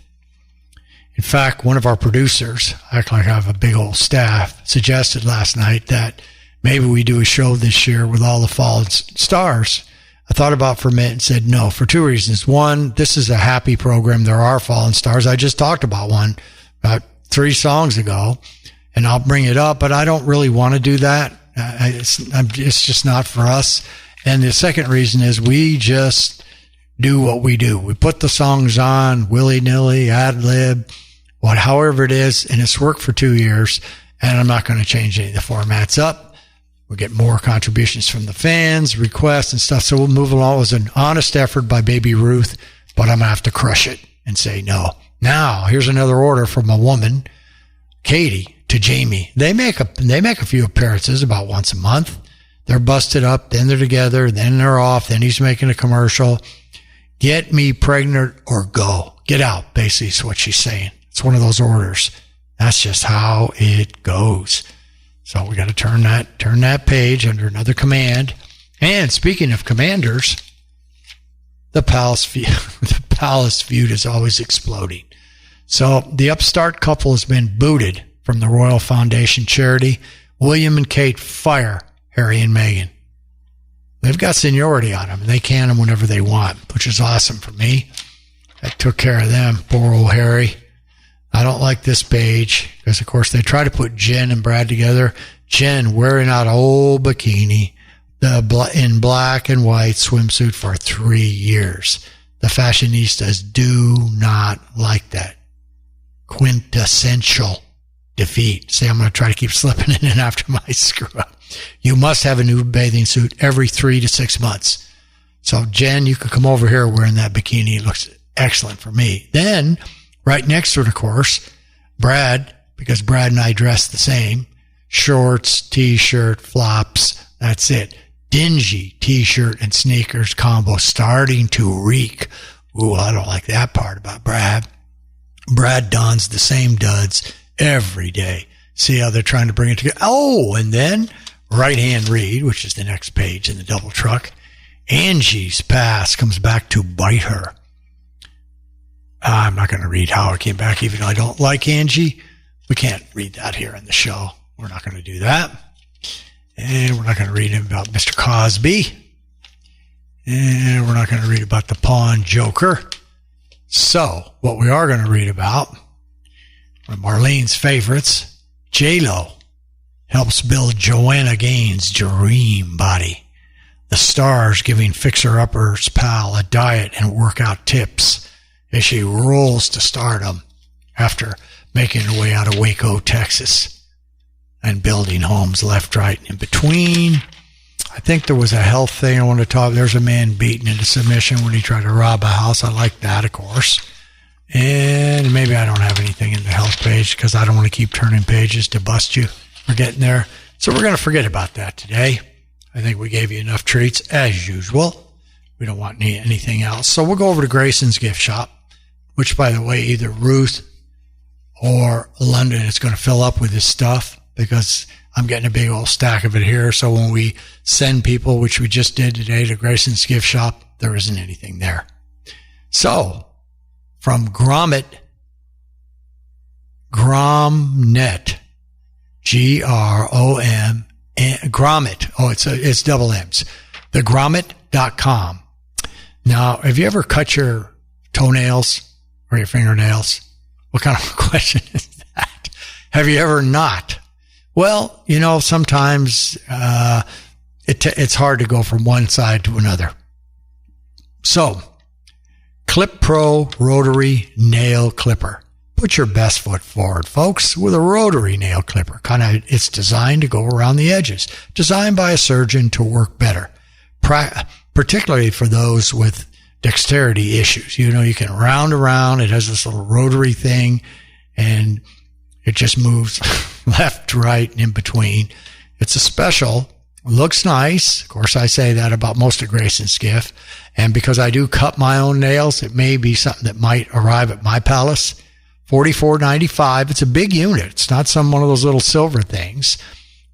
In fact, one of our producers, I act like I have a big old staff, suggested last night that maybe we do a show this year with all the fallen stars. I thought about it for a minute and said no, for two reasons. One, this is a happy program. There are fallen stars. I just talked about one about 3 songs ago, and I'll bring it up, but I don't really want to do that. It's just not for us. And the second reason is we just do what we do. We put the songs on willy-nilly, ad-lib, however it is, and it's worked for 2 years, and I'm not going to change any of the formats up. We'll get more contributions from the fans, requests, and stuff, so we'll move along. It was an honest effort by Baby Ruth, but I'm going to have to crush it and say no. Now, here's another order from a woman, Katie, to Jamie. They make a few appearances about once a month. They're busted up, then they're together, then they're off, then he's making a commercial. Get me pregnant or go. Get out, basically, is what she's saying. It's one of those orders. That's just how it goes. So we got to turn that page under another command. And speaking of commanders, the palace feud is always exploding. So the upstart couple has been booted from the Royal Foundation charity. William and Kate fire Harry and Meghan. They've got seniority on them, and they can them whenever they want, which is awesome for me. That took care of them. Poor old Harry. I don't like this page because, of course, they try to put Jen and Brad together. Jen wearing out an old bikini in black and white swimsuit for 3 years. The fashionistas do not like that. Quintessential defeat. See, I'm going to try to keep slipping in and after my screw up. You must have a new bathing suit every 3 to 6 months. So, Jen, you could come over here wearing that bikini. It looks excellent for me. Then, right next to it, of course, Brad, because Brad and I dress the same. Shorts, T-shirt, flops. That's it. Dingy T-shirt and sneakers combo starting to reek. Ooh, I don't like that part about Brad. Brad dons the same duds every day. See how they're trying to bring it together? Oh, and then right-hand read, which is the next page in the double truck. Angie's past comes back to bite her. I'm not going to read how it came back, even though I don't like Angie. We can't read that here in the show. We're not going to do that. And we're not going to read about Mr. Cosby. And we're not going to read about the pawn joker. So, what we are going to read about, one of Marlene's favorites, J-Lo helps build Joanna Gaines' dream body. The stars giving fixer-uppers pal a diet and workout tips as she rolls to stardom after making her way out of Waco, Texas, and building homes left, right, and in between. I think there was a health thing I want to talk. There's a man beaten into submission when he tried to rob a house. I like that, of course. And maybe I don't have anything in the health page because I don't want to keep turning pages to bust you for getting there. So we're going to forget about that today. I think we gave you enough treats as usual. We don't want anything else. So we'll go over to Grayson's gift shop, which, by the way, either Ruth or London is going to fill up with this stuff because I'm getting a big old stack of it here. So when we send people, which we just did today, to Grayson's gift shop, there isn't anything there. So from Grommet, G-R-O-M, Grommet. Oh, it's double M's. Thegrommet.com. Now, have you ever cut your toenails or your fingernails? What kind of question is that? Have you ever not? Well, you know, sometimes it's hard to go from one side to another. So, Clip Pro Rotary Nail Clipper. Put your best foot forward, folks, with a rotary nail clipper. It's designed to go around the edges. Designed by a surgeon to work better, particularly for those with dexterity issues. You know, you can round around. It has this little rotary thing, and it just moves left, right, and in between. It's a special. Looks nice. Of course, I say that about most of Grayson's gift. And because I do cut my own nails, it may be something that might arrive at my palace. $44.95. It's a big unit. It's not one of those little silver things.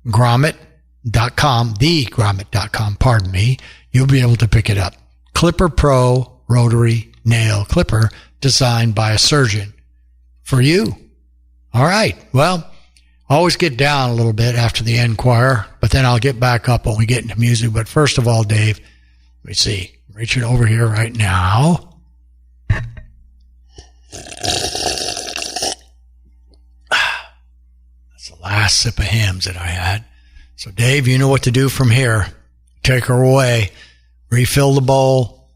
Grommet.com, thegrommet.com, pardon me. You'll be able to pick it up. Clipper Pro Rotary Nail Clipper, designed by a surgeon for you. All right. Well, I always get down a little bit after the end choir, but then I'll get back up when we get into music. But first of all, Dave, let me see. I'm reaching over here right now. Last sip of hams that I had. So, Dave, you know what to do from here. Take her away. Refill the bowl.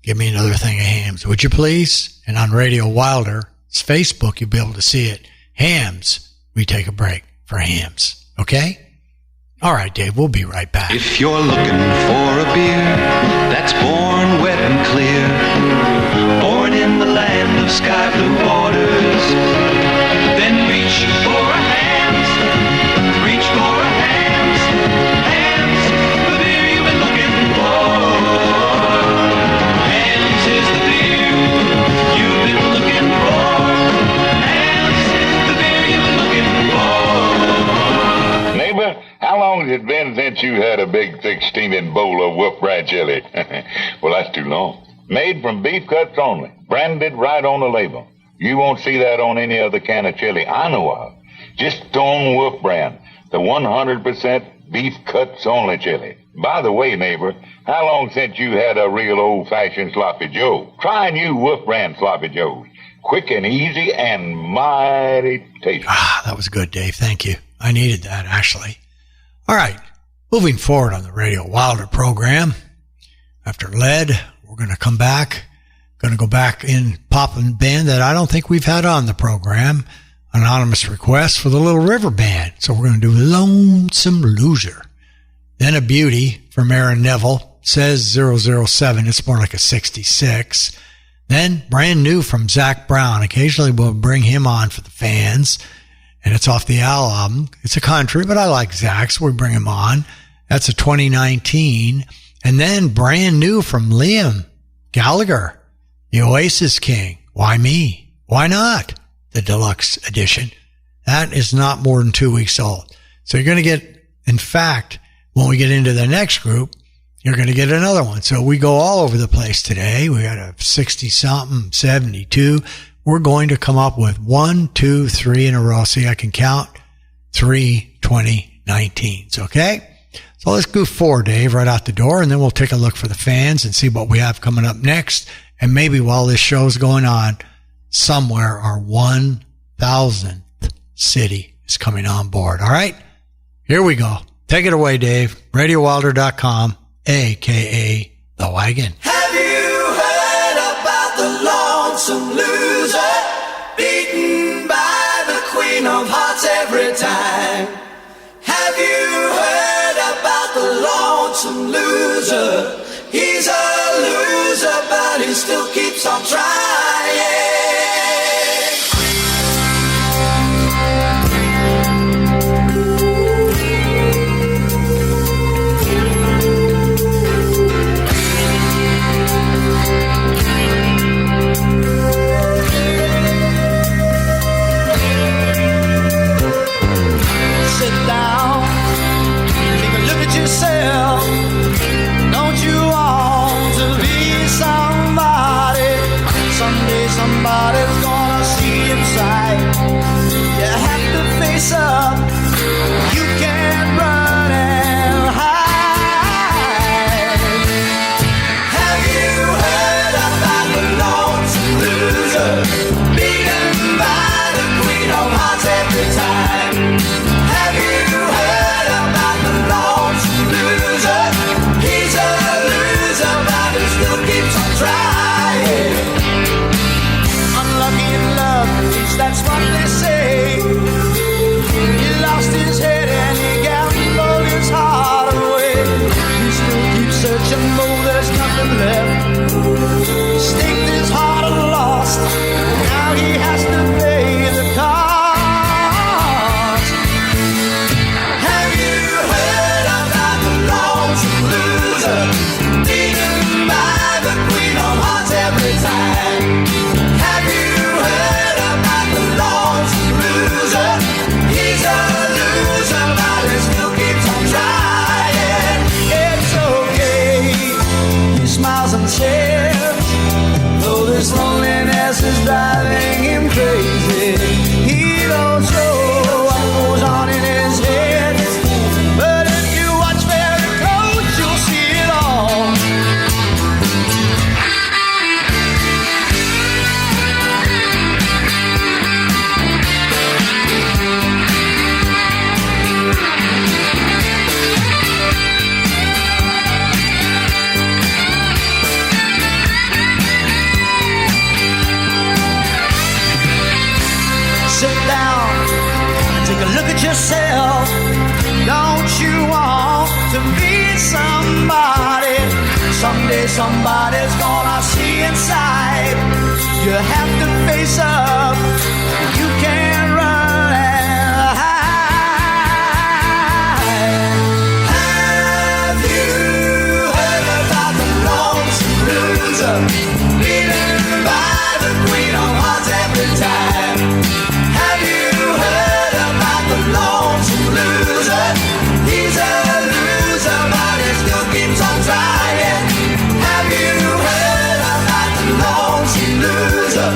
Give me another thing of hams, would you please? And on Radio Wilder's Facebook, you'll be able to see it. Hams. We take a break for hams. Okay? All right, Dave, we'll be right back. If you're looking for a beer that's born wet and clear, born in the land of sky blue waters, then reach for a Hams, reach for a Hams, Hams, the beer you've been looking for. Hams is the beer you've been looking for. Hams, the beer you've been looking for. Neighbor, how long has it been since you had a big, thick, steaming bowl of whoop rat chili? Well, that's too long. Made from beef cuts only, branded right on the label. You won't see that on any other can of chili I know of. Just on Wolf brand, the 100% beef cuts only chili. By the way, neighbor, how long since you had a real old-fashioned sloppy joe? Try new Wolf brand sloppy joes. Quick and easy and mighty tasty. Ah, that was good, Dave. Thank you. I needed that, actually. All right, moving forward on the Radio Wilder program. After Lead, we're going to come back. Going to go back in poppin' band that I don't think we've had on the program. Anonymous request for the Little River Band. So we're going to do Lonesome Loser. Then a beauty from Aaron Neville. Says 007. It's more like a 66. Then brand new from Zach Brown. Occasionally we'll bring him on for the fans. And it's off the Al album. It's a country, but I like Zach, so we bring him on. That's a 2019. And then brand new from Liam Gallagher. The Oasis King. Why me? Why not? The deluxe edition. That is not more than 2 weeks old. So you're going to get, in fact, when we get into the next group, you're going to get another one. So we go all over the place today. We got a 60-something, 72. We're going to come up with 1, 2, 3 in a row. See, I can count 3 2019s, okay? So let's go 4, Dave, right out the door, and then we'll take a look for the fans and see what we have coming up next. And maybe while this show's going on, somewhere our 1,000th city is coming on board. All right? Here we go. Take it away, Dave. RadioWilder.com, a.k.a. The Wagon. Have you heard about the lonesome loser? Beaten by the Queen of Hearts every time. Have you heard about the lonesome loser? He's a loser, but he still keeps on trying. Sit down, take a look at yourself. Don't you want to be somebody? Someday somebody's gonna see inside. You have to face up. You can't run and hide. Have you heard about the lonesome loser? Beaten by the Queen of Hearts every time. Have you heard about the lonesome loser? He's a loser, but he still keeps on trying. Unlucky in love, at least that's what they say. He lost his head and he gambled his heart away. He still keeps searching, though there's nothing left. He staked his heart and lost. Now he has to pay the cost. Have you heard about the lonesome loser? Beaten by the Queen of Hearts every time. Have you heard about the lonesome loser? He's a loser, but he still keeps on trying. It's okay, he smiles and says, though this loneliness is driving him crazy. He don't show what goes on in his head, but if you watch very close, you'll see it all. Sit down and take a look at yourself. Don't you want to be somebody? Someday somebody's gonna see inside. You have to face up. You can't run and hide. Have you heard about the lonesome loser? Beaten by the Queen of Hearts every time. Have you heard about the lonesome loser? He's a loser, but he still keeps on trying. Have you heard about the lonesome loser?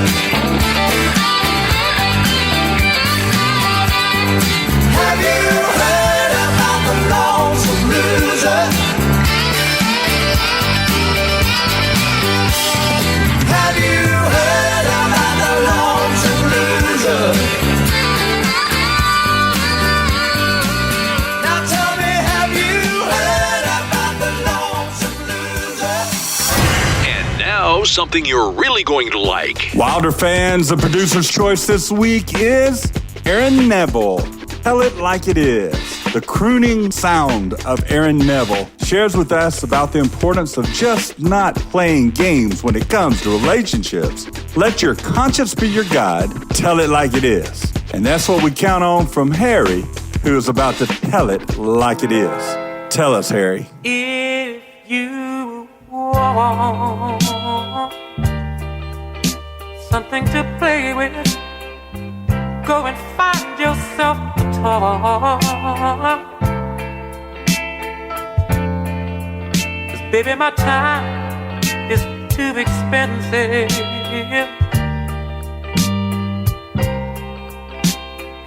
Have you heard about the lonesome loser? know something you're really going to like. Wilder fans, the producer's choice this week is Aaron Neville. Tell It Like It Is. The crooning sound of Aaron Neville shares with us about the importance of just not playing games when it comes to relationships. Let your conscience be your guide. Tell it like it is. And that's what we count on from Harry, who is about to tell it like it is. Tell us, Harry. If you want something to play with, go and find yourself a toy. 'Cause baby, my time is too expensive,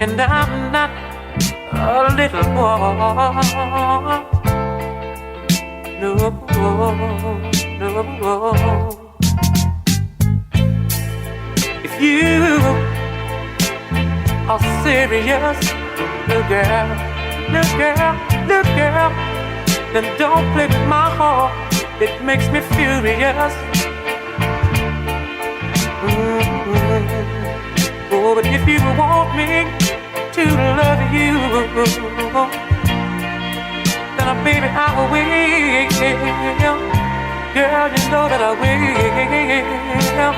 and I'm not a little boy. No, no. If you are serious, look girl, then don't play with my heart. It makes me furious. Oh, but if you want me to love you, then baby I will. Girl, you know that I will.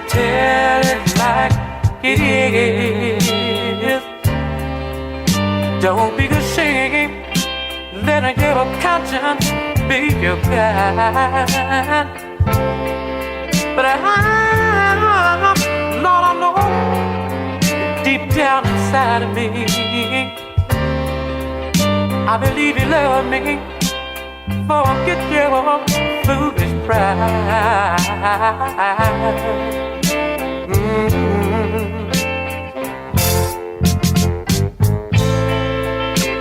Tell it like it is. Don't be ashamed. Let your conscience be your guide. But Lord, I know deep down inside of me, I believe you love me. Forget your foolish pride.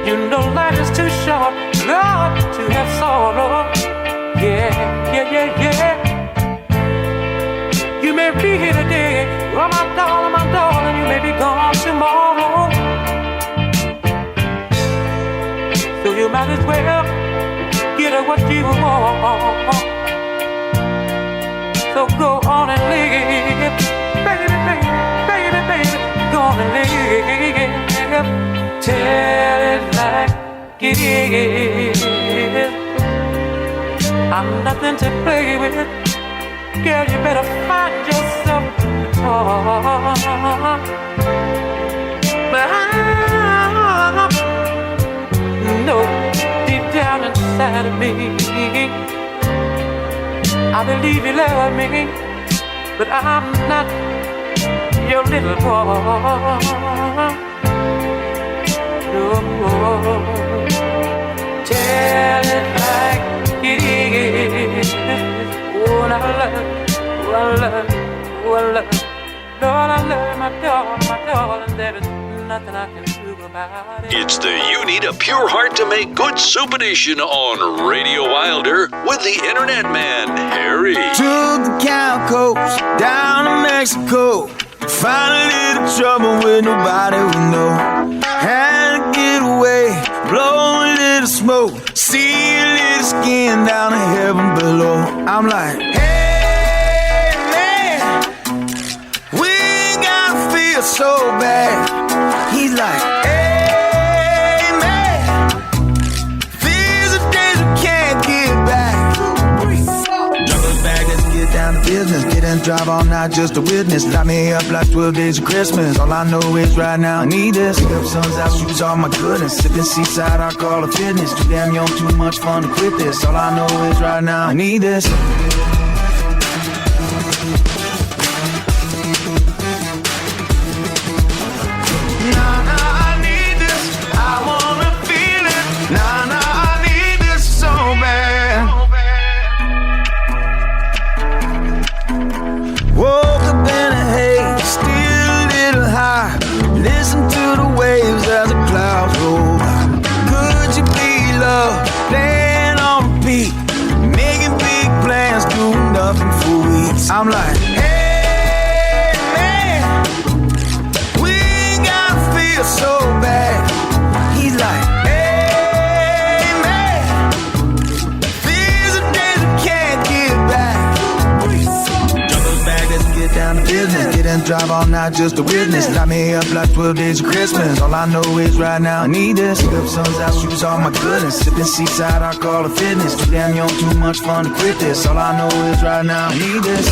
You know life is too short, Lord, to have sorrow. Yeah. You may be here today, oh my darling, you may be gone tomorrow. So you might as well get what you want. So go on and live, baby, go on and live. Tell it like it is. I'm nothing to play with. Girl, you better find yourself a toy. But I know deep down inside of me, I believe you love me, but I'm not your little boy. No, tell it like it is. Oh, I love, Lord, I love my darling, there is nothing I can do about it. It's the You Need a Pure Heart to Make Good Soup edition on Radio Wilder with the Internet Man, Harry. Took the cow coast down to Mexico. Found a little trouble where nobody would know. Had to get away, blow a little smoke, see a little skin down in heaven below. I'm like, hey man, we ain't gotta feel so bad. He's like, hey man, these are days we can't get back. Juggle bag, let's get down to business. Get and drive all night just to witness. Light me up like 12 days of Christmas. All I know is right now I need this. Pick up suns out, shoes, all my goodness. Sipping seaside, I call it fitness. Too damn young, too much fun to quit this. All I know is right now I need this. Listen to the waves as the clouds roll by. Could you be loved? Playing on repeat, making big plans, doing nothing for weeks. I'm like, hey man, we ain't gotta feel so bad. He's like, hey man, these are days we can't get back. and drive all night just to witness. Light me up like 12 days of Christmas. All I know is right now I need this. Pick up sun's out shoes, oh my goodness. Sipping seaside, I call it fitness. Too damn young, too much fun to quit this. All I know is right now I need this.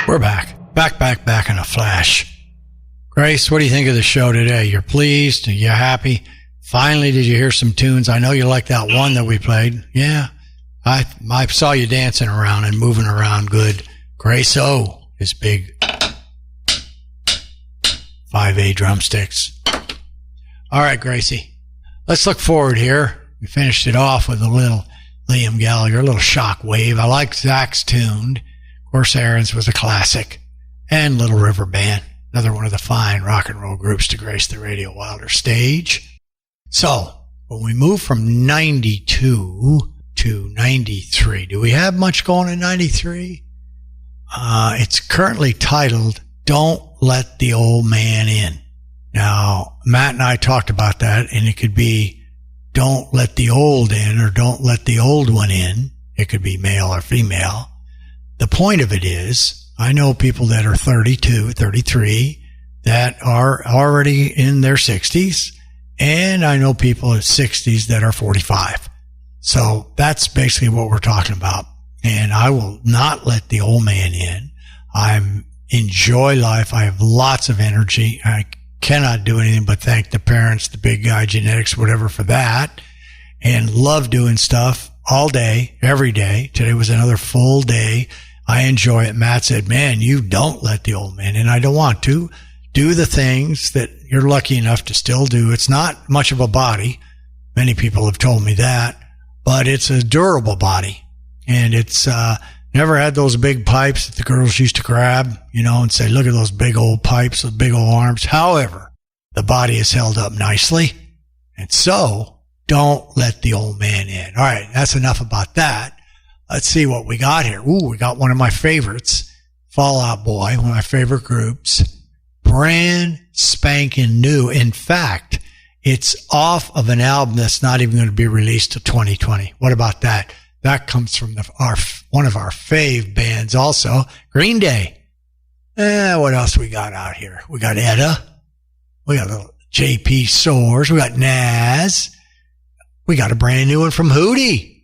We're back in a flash. Grace, what do you think of the show today? You're pleased? Are you happy? Finally, did you hear some tunes? I know you like that one that we played. Yeah, I saw you dancing around and moving around good. Grace O is big 5A drumsticks. All right, Gracie, let's look forward here. We finished it off with a little Liam Gallagher, a little Shock Wave. I like Zach's tuned. Of course, Aaron's was a classic. And Little River Band, another one of the fine rock and roll groups to grace the Radio Wilder stage. So, When we move from 92 to 93, do we have much going in 93? It's currently titled, Don't Let the Old Man In. Now, Matt and I talked about that, and it could be Don't Let the Old In or Don't Let the Old One In. It could be male or female. The point of it is, I know people that are 32, 33 that are already in their 60s, and I know people at 60s that are 45. So that's basically what we're talking about. And I will not let the old man in. I enjoy life. I have lots of energy. I cannot do anything but thank the parents, the big guy, genetics, whatever for that, and love doing stuff all day, every day. Today was another full day. I enjoy it. Matt said, man, you don't let the old man in. I don't want to. Do the things that you're lucky enough to still do. It's not much of a body. Many people have told me that, but it's a durable body. And it's never had those big pipes that the girls used to grab, and say, look at those big old pipes, those big old arms. However, the body is held up nicely. And so don't let the old man in. All right, that's enough about that. Let's see what we got here. Ooh, we got one of my favorites, Fall Out Boy, one of my favorite groups. Brand spanking new. In fact, it's off of an album that's not even going to be released till 2020. What about that? That comes from one of our fave bands also, Green Day. What else we got out here? We got Etta. We got a JP Soares. We got Naz. We got a brand new one from Hootie.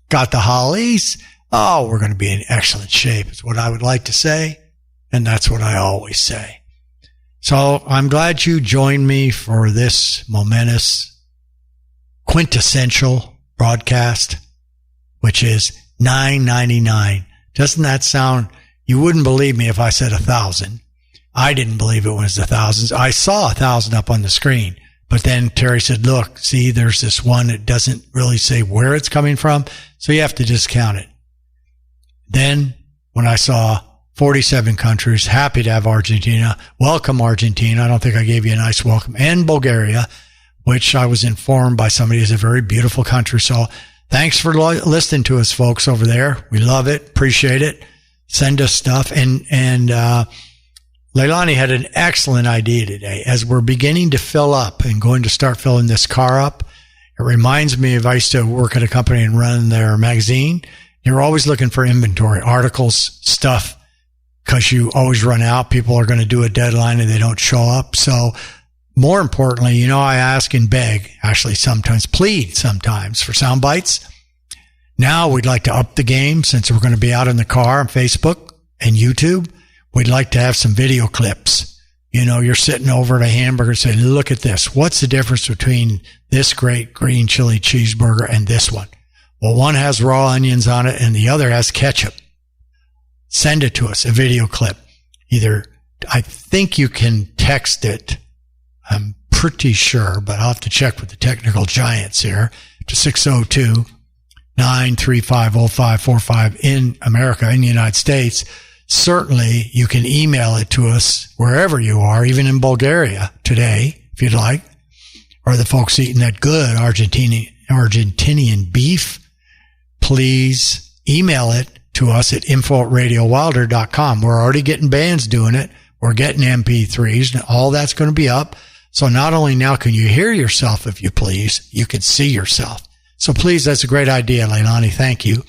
Got the Hollies. Oh, we're going to be in excellent shape is what I would like to say. And that's what I always say. So I'm glad you joined me for this momentous, quintessential broadcast, which is $9.99. Doesn't that sound, you wouldn't believe me if I said 1,000. I didn't believe it was the thousands. I saw 1,000 up on the screen, but then Terry said, look, see, there's this one that doesn't really say where it's coming from, so you have to discount it. Then when I saw 47 countries, happy to have Argentina. Welcome, Argentina. I don't think I gave you a nice welcome. And Bulgaria, which I was informed by somebody is a very beautiful country. So thanks for listening to us, folks, over there. We love it. Appreciate it. Send us stuff. And Leilani had an excellent idea today. As we're beginning to fill up and going to start filling this car up, it reminds me of I used to work at a company and run their magazine. You're always looking for inventory, articles, stuff, because you always run out. People are going to do a deadline and they don't show up. So more importantly, I ask and beg, actually sometimes plead sometimes for sound bites. Now we'd like to up the game since we're going to be out in the car on Facebook and YouTube. We'd like to have some video clips. You're sitting over at a hamburger and saying, look at this. What's the difference between this great green chili cheeseburger and this one? Well, one has raw onions on it and the other has ketchup. Send it to us, a video clip. Either, I think you can text it. I'm pretty sure, but I'll have to check with the technical giants here to 602-935-0545 in America, in the United States. Certainly, you can email it to us wherever you are, even in Bulgaria today, if you'd like, or the folks eating that good Argentinian beef. Please email it to us at info@radiowilder.com. We're already getting bands doing it. We're getting MP3s and all that's going to be up. So not only now can you hear yourself, if you please, you can see yourself. So please, that's a great idea, Leilani. Thank you.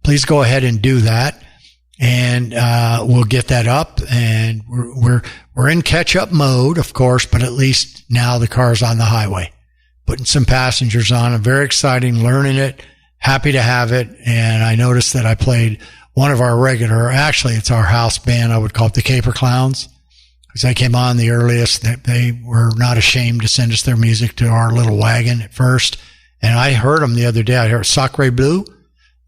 Please go ahead and do that. And, we'll get that up and we're in catch up mode, of course, but at least now the car's on the highway, putting some passengers on. I'm very exciting, learning it. Happy to have it. And I noticed that I played one of our regular, actually it's our house band. I would call it the Caper Clowns, because they came on the earliest. They were not ashamed to send us their music to our little wagon at first. And I heard them the other day. I heard Sacre Bleu.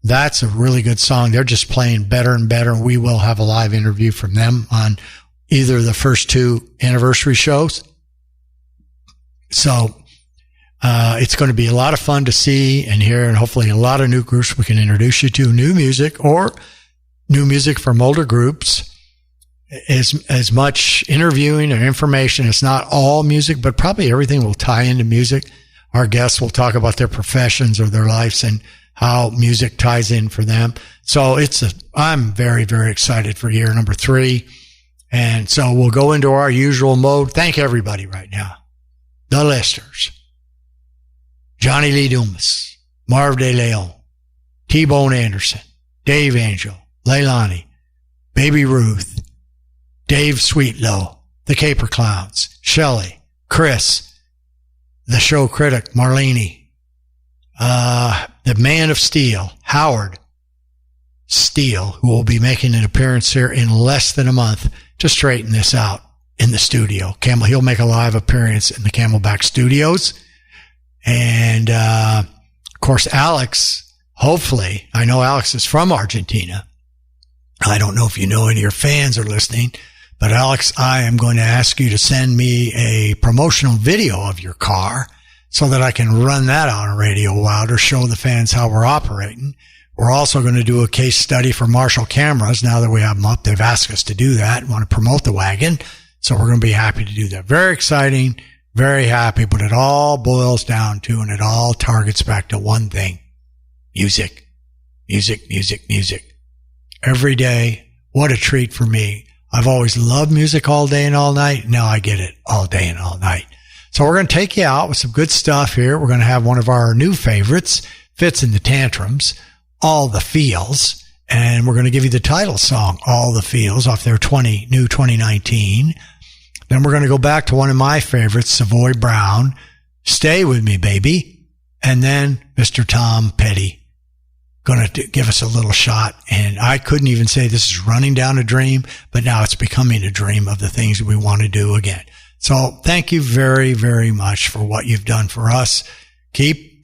That's a really good song. They're just playing better and better. We will have a live interview from them on either the first two anniversary shows. So, it's going to be a lot of fun to see and hear, and hopefully a lot of new groups we can introduce you to, new music or new music from older groups. As much interviewing and information. It's not all music, but probably everything will tie into music. our guests will talk about their professions or their lives and how music ties in for them. So I'm very, very excited for year number 3. And so we'll go into our usual mode. Thank everybody right now. The listeners. Johnny Lee Dumas, Marv De Leon, T-Bone Anderson, Dave Angel, Leilani, Baby Ruth, Dave Sweetlow, the Caper Clowns, Shelley, Chris, the show critic, Marlene, the Man of Steel, Howard Steele, who will be making an appearance here in less than a month to straighten this out in the studio. He'll make a live appearance in the Camelback Studios. And, of course, Alex, hopefully, I know Alex is from Argentina. I don't know if you know any of your fans are listening, but Alex, I am going to ask you to send me a promotional video of your car so that I can run that on Radio Wilder, show the fans how we're operating. We're also going to do a case study for Marshall cameras. Now that we have them up, they've asked us to do that, want to promote the wagon. So we're going to be happy to do that. Very exciting, very happy, but it all boils down to, and it all targets back to one thing: music, music, music, music. Every day, what a treat for me. I've always loved music all day and all night. Now I get it all day and all night. So we're going to take you out with some good stuff here. We're going to have one of our new favorites, Fits in the Tantrums, All the Feels. And we're going to give you the title song, All the Feels, off their new 2019. Then we're going to go back to one of my favorites, Savoy Brown, Stay With Me, Baby. And then Mr. Tom Petty going to give us a little shot. And I couldn't even say this is running down a dream, but now it's becoming a dream of the things we want to do again. So thank you very, very much for what you've done for us.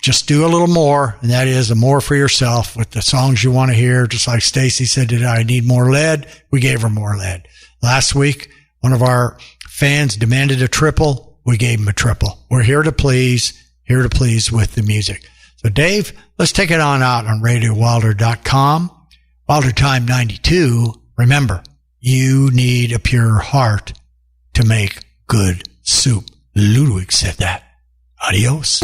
Just do a little more, and that is the more for yourself with the songs you want to hear. Just like Stacy said today, I need more lead. We gave her more lead. Last week, one of our fans demanded a triple. We gave him a triple. We're here to please with the music. So Dave, let's take it on out on RadioWilder.com. Wilder Time 92. Remember, you need a pure heart to make good soup. Ludwig said that. Adios.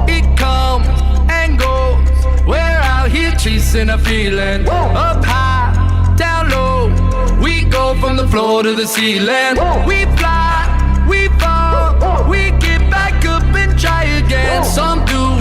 It comes and goes. We're out here chasing a feeling. Up high, down low. We go from the floor to the ceiling. We fly, we fall. We get back up and try again. Some do,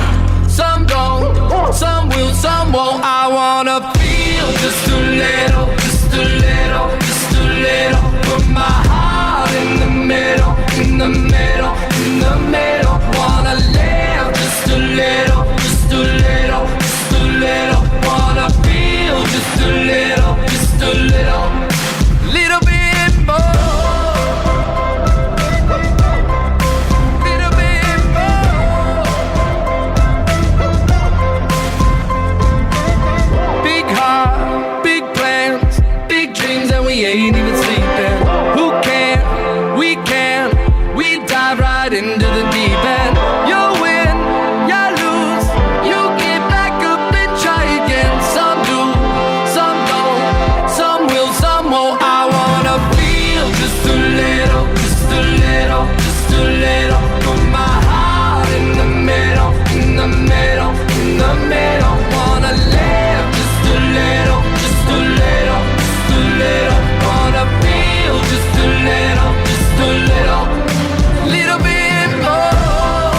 some don't. Some will, some won't. I wanna feel just a little, just a little, just a little. Put my heart in the middle, in the middle, in the middle. Wanna live just a little, just a little, just a little. Wanna feel just a little, just a little bit more. We ain't even sleeping. Who can? We can. We dive right into the deep end. You win, you lose. You get back up and try again. Some do, some don't. Some will, some won't. I wanna feel just a little, just a little, just a little. Put my heart in the middle, in the middle, in the middle. Wanna live just a little, just a little, just a little. Wanna feel just a little, little bit more,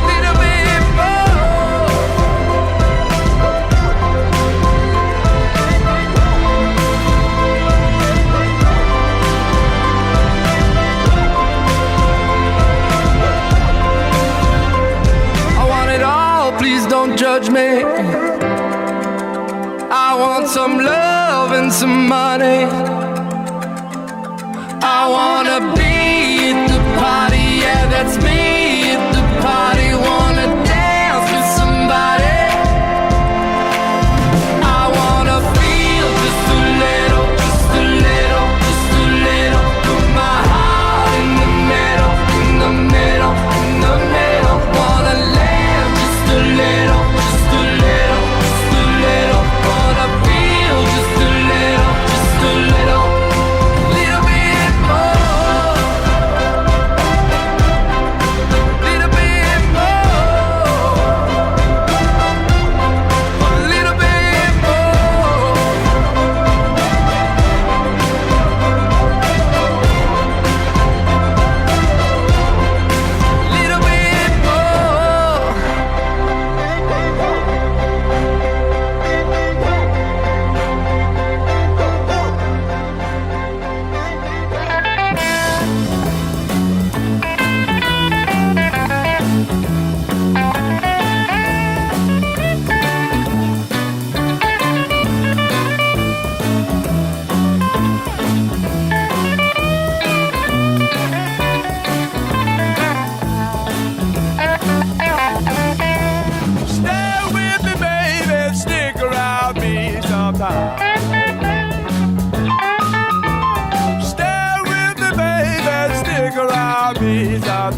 little bit more. I want it all, please don't judge me. I want some love and some money. I wanna be at the party, yeah, that's me at the party. Wanna dance with somebody. I wanna feel just a little, just a little, just a little. Put my heart in the middle, in the middle, in the middle. Wanna live just a little, just a little, just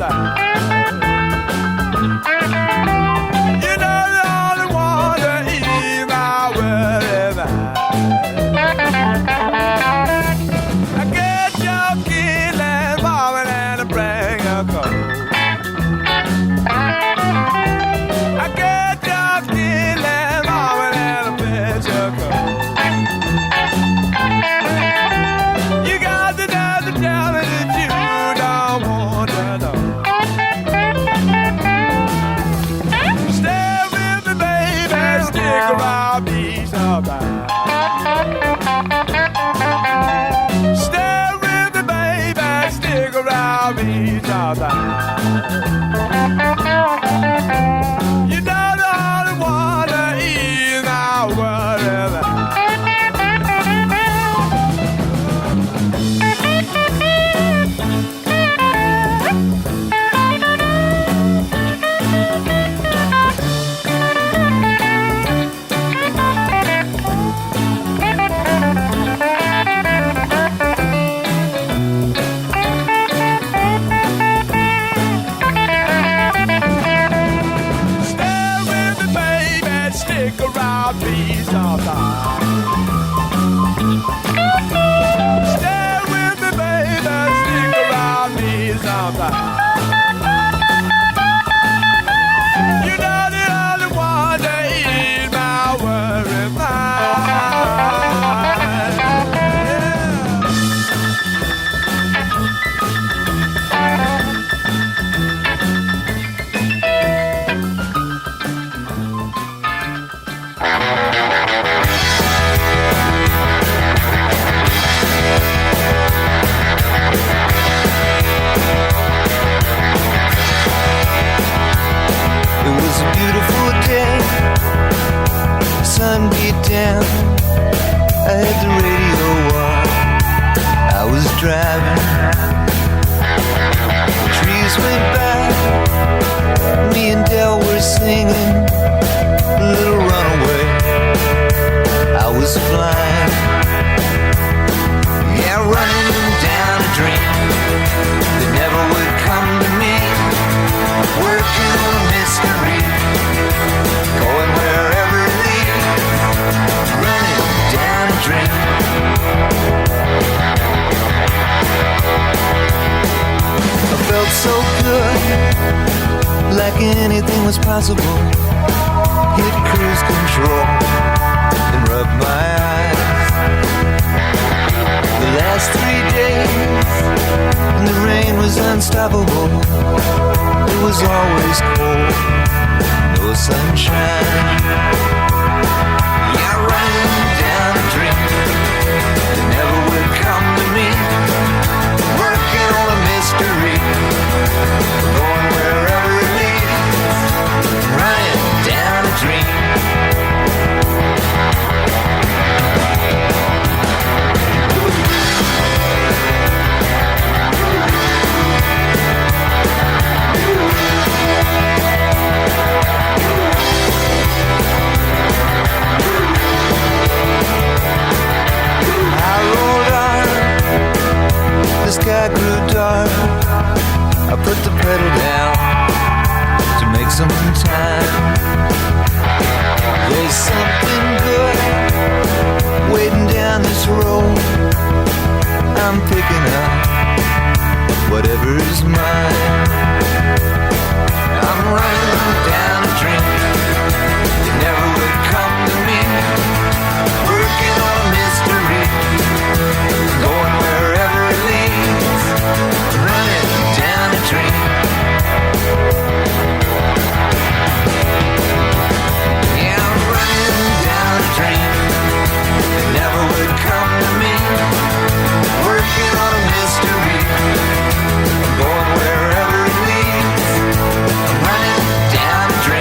about. You know the only one to ease my worries out. I get your killing morning and I bring a cold. I get your killing morning and I fetch a cold. You got the nerve to tell me that you don't want to know. Stay with me, baby, stick around me sometime. Stay with me, baby, stick around me sometime. You know the only one to ease my worries out. Stick around me sometime. Stay with me, baby, stick around me sometime. You know the only one to ease my worries It was a beautiful day, sun beat down, I had the radio on, I was driving, the trees went by, me and Del were singing, a little runaway, I was flying, yeah, running down a dream that never would come to me, working on a mystery, going wherever it leads, running down a dream. I felt so good, like anything was possible. Hit cruise control and rub my eyes. The last 3 days, and the rain was unstoppable. It was always cold, no sunshine. Yeah, running down a dream that never would come to me. Working on a mystery, going wherever it leads. Running down a dream. The sky grew dark, I put the pedal down to make some time. There's something good waiting down this road. I'm picking up whatever's mine. I'm running down a dream that never would come to me. Working on a mystery, going wherever it leads. Running down a dream. Yeah, I'm running down a dream that never would come to me. Working on a mystery, going wherever it leads. I'm running down a dream.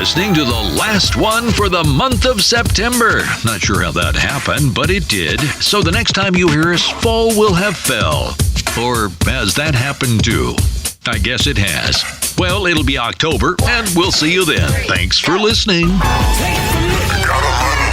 listening to the last one for the month of September. Not sure how that happened, but it did. So the next time you hear us, fall will have fell. Or has that happened too? I guess it has. Well, it'll be October, and we'll see you then. Thanks for listening. Got a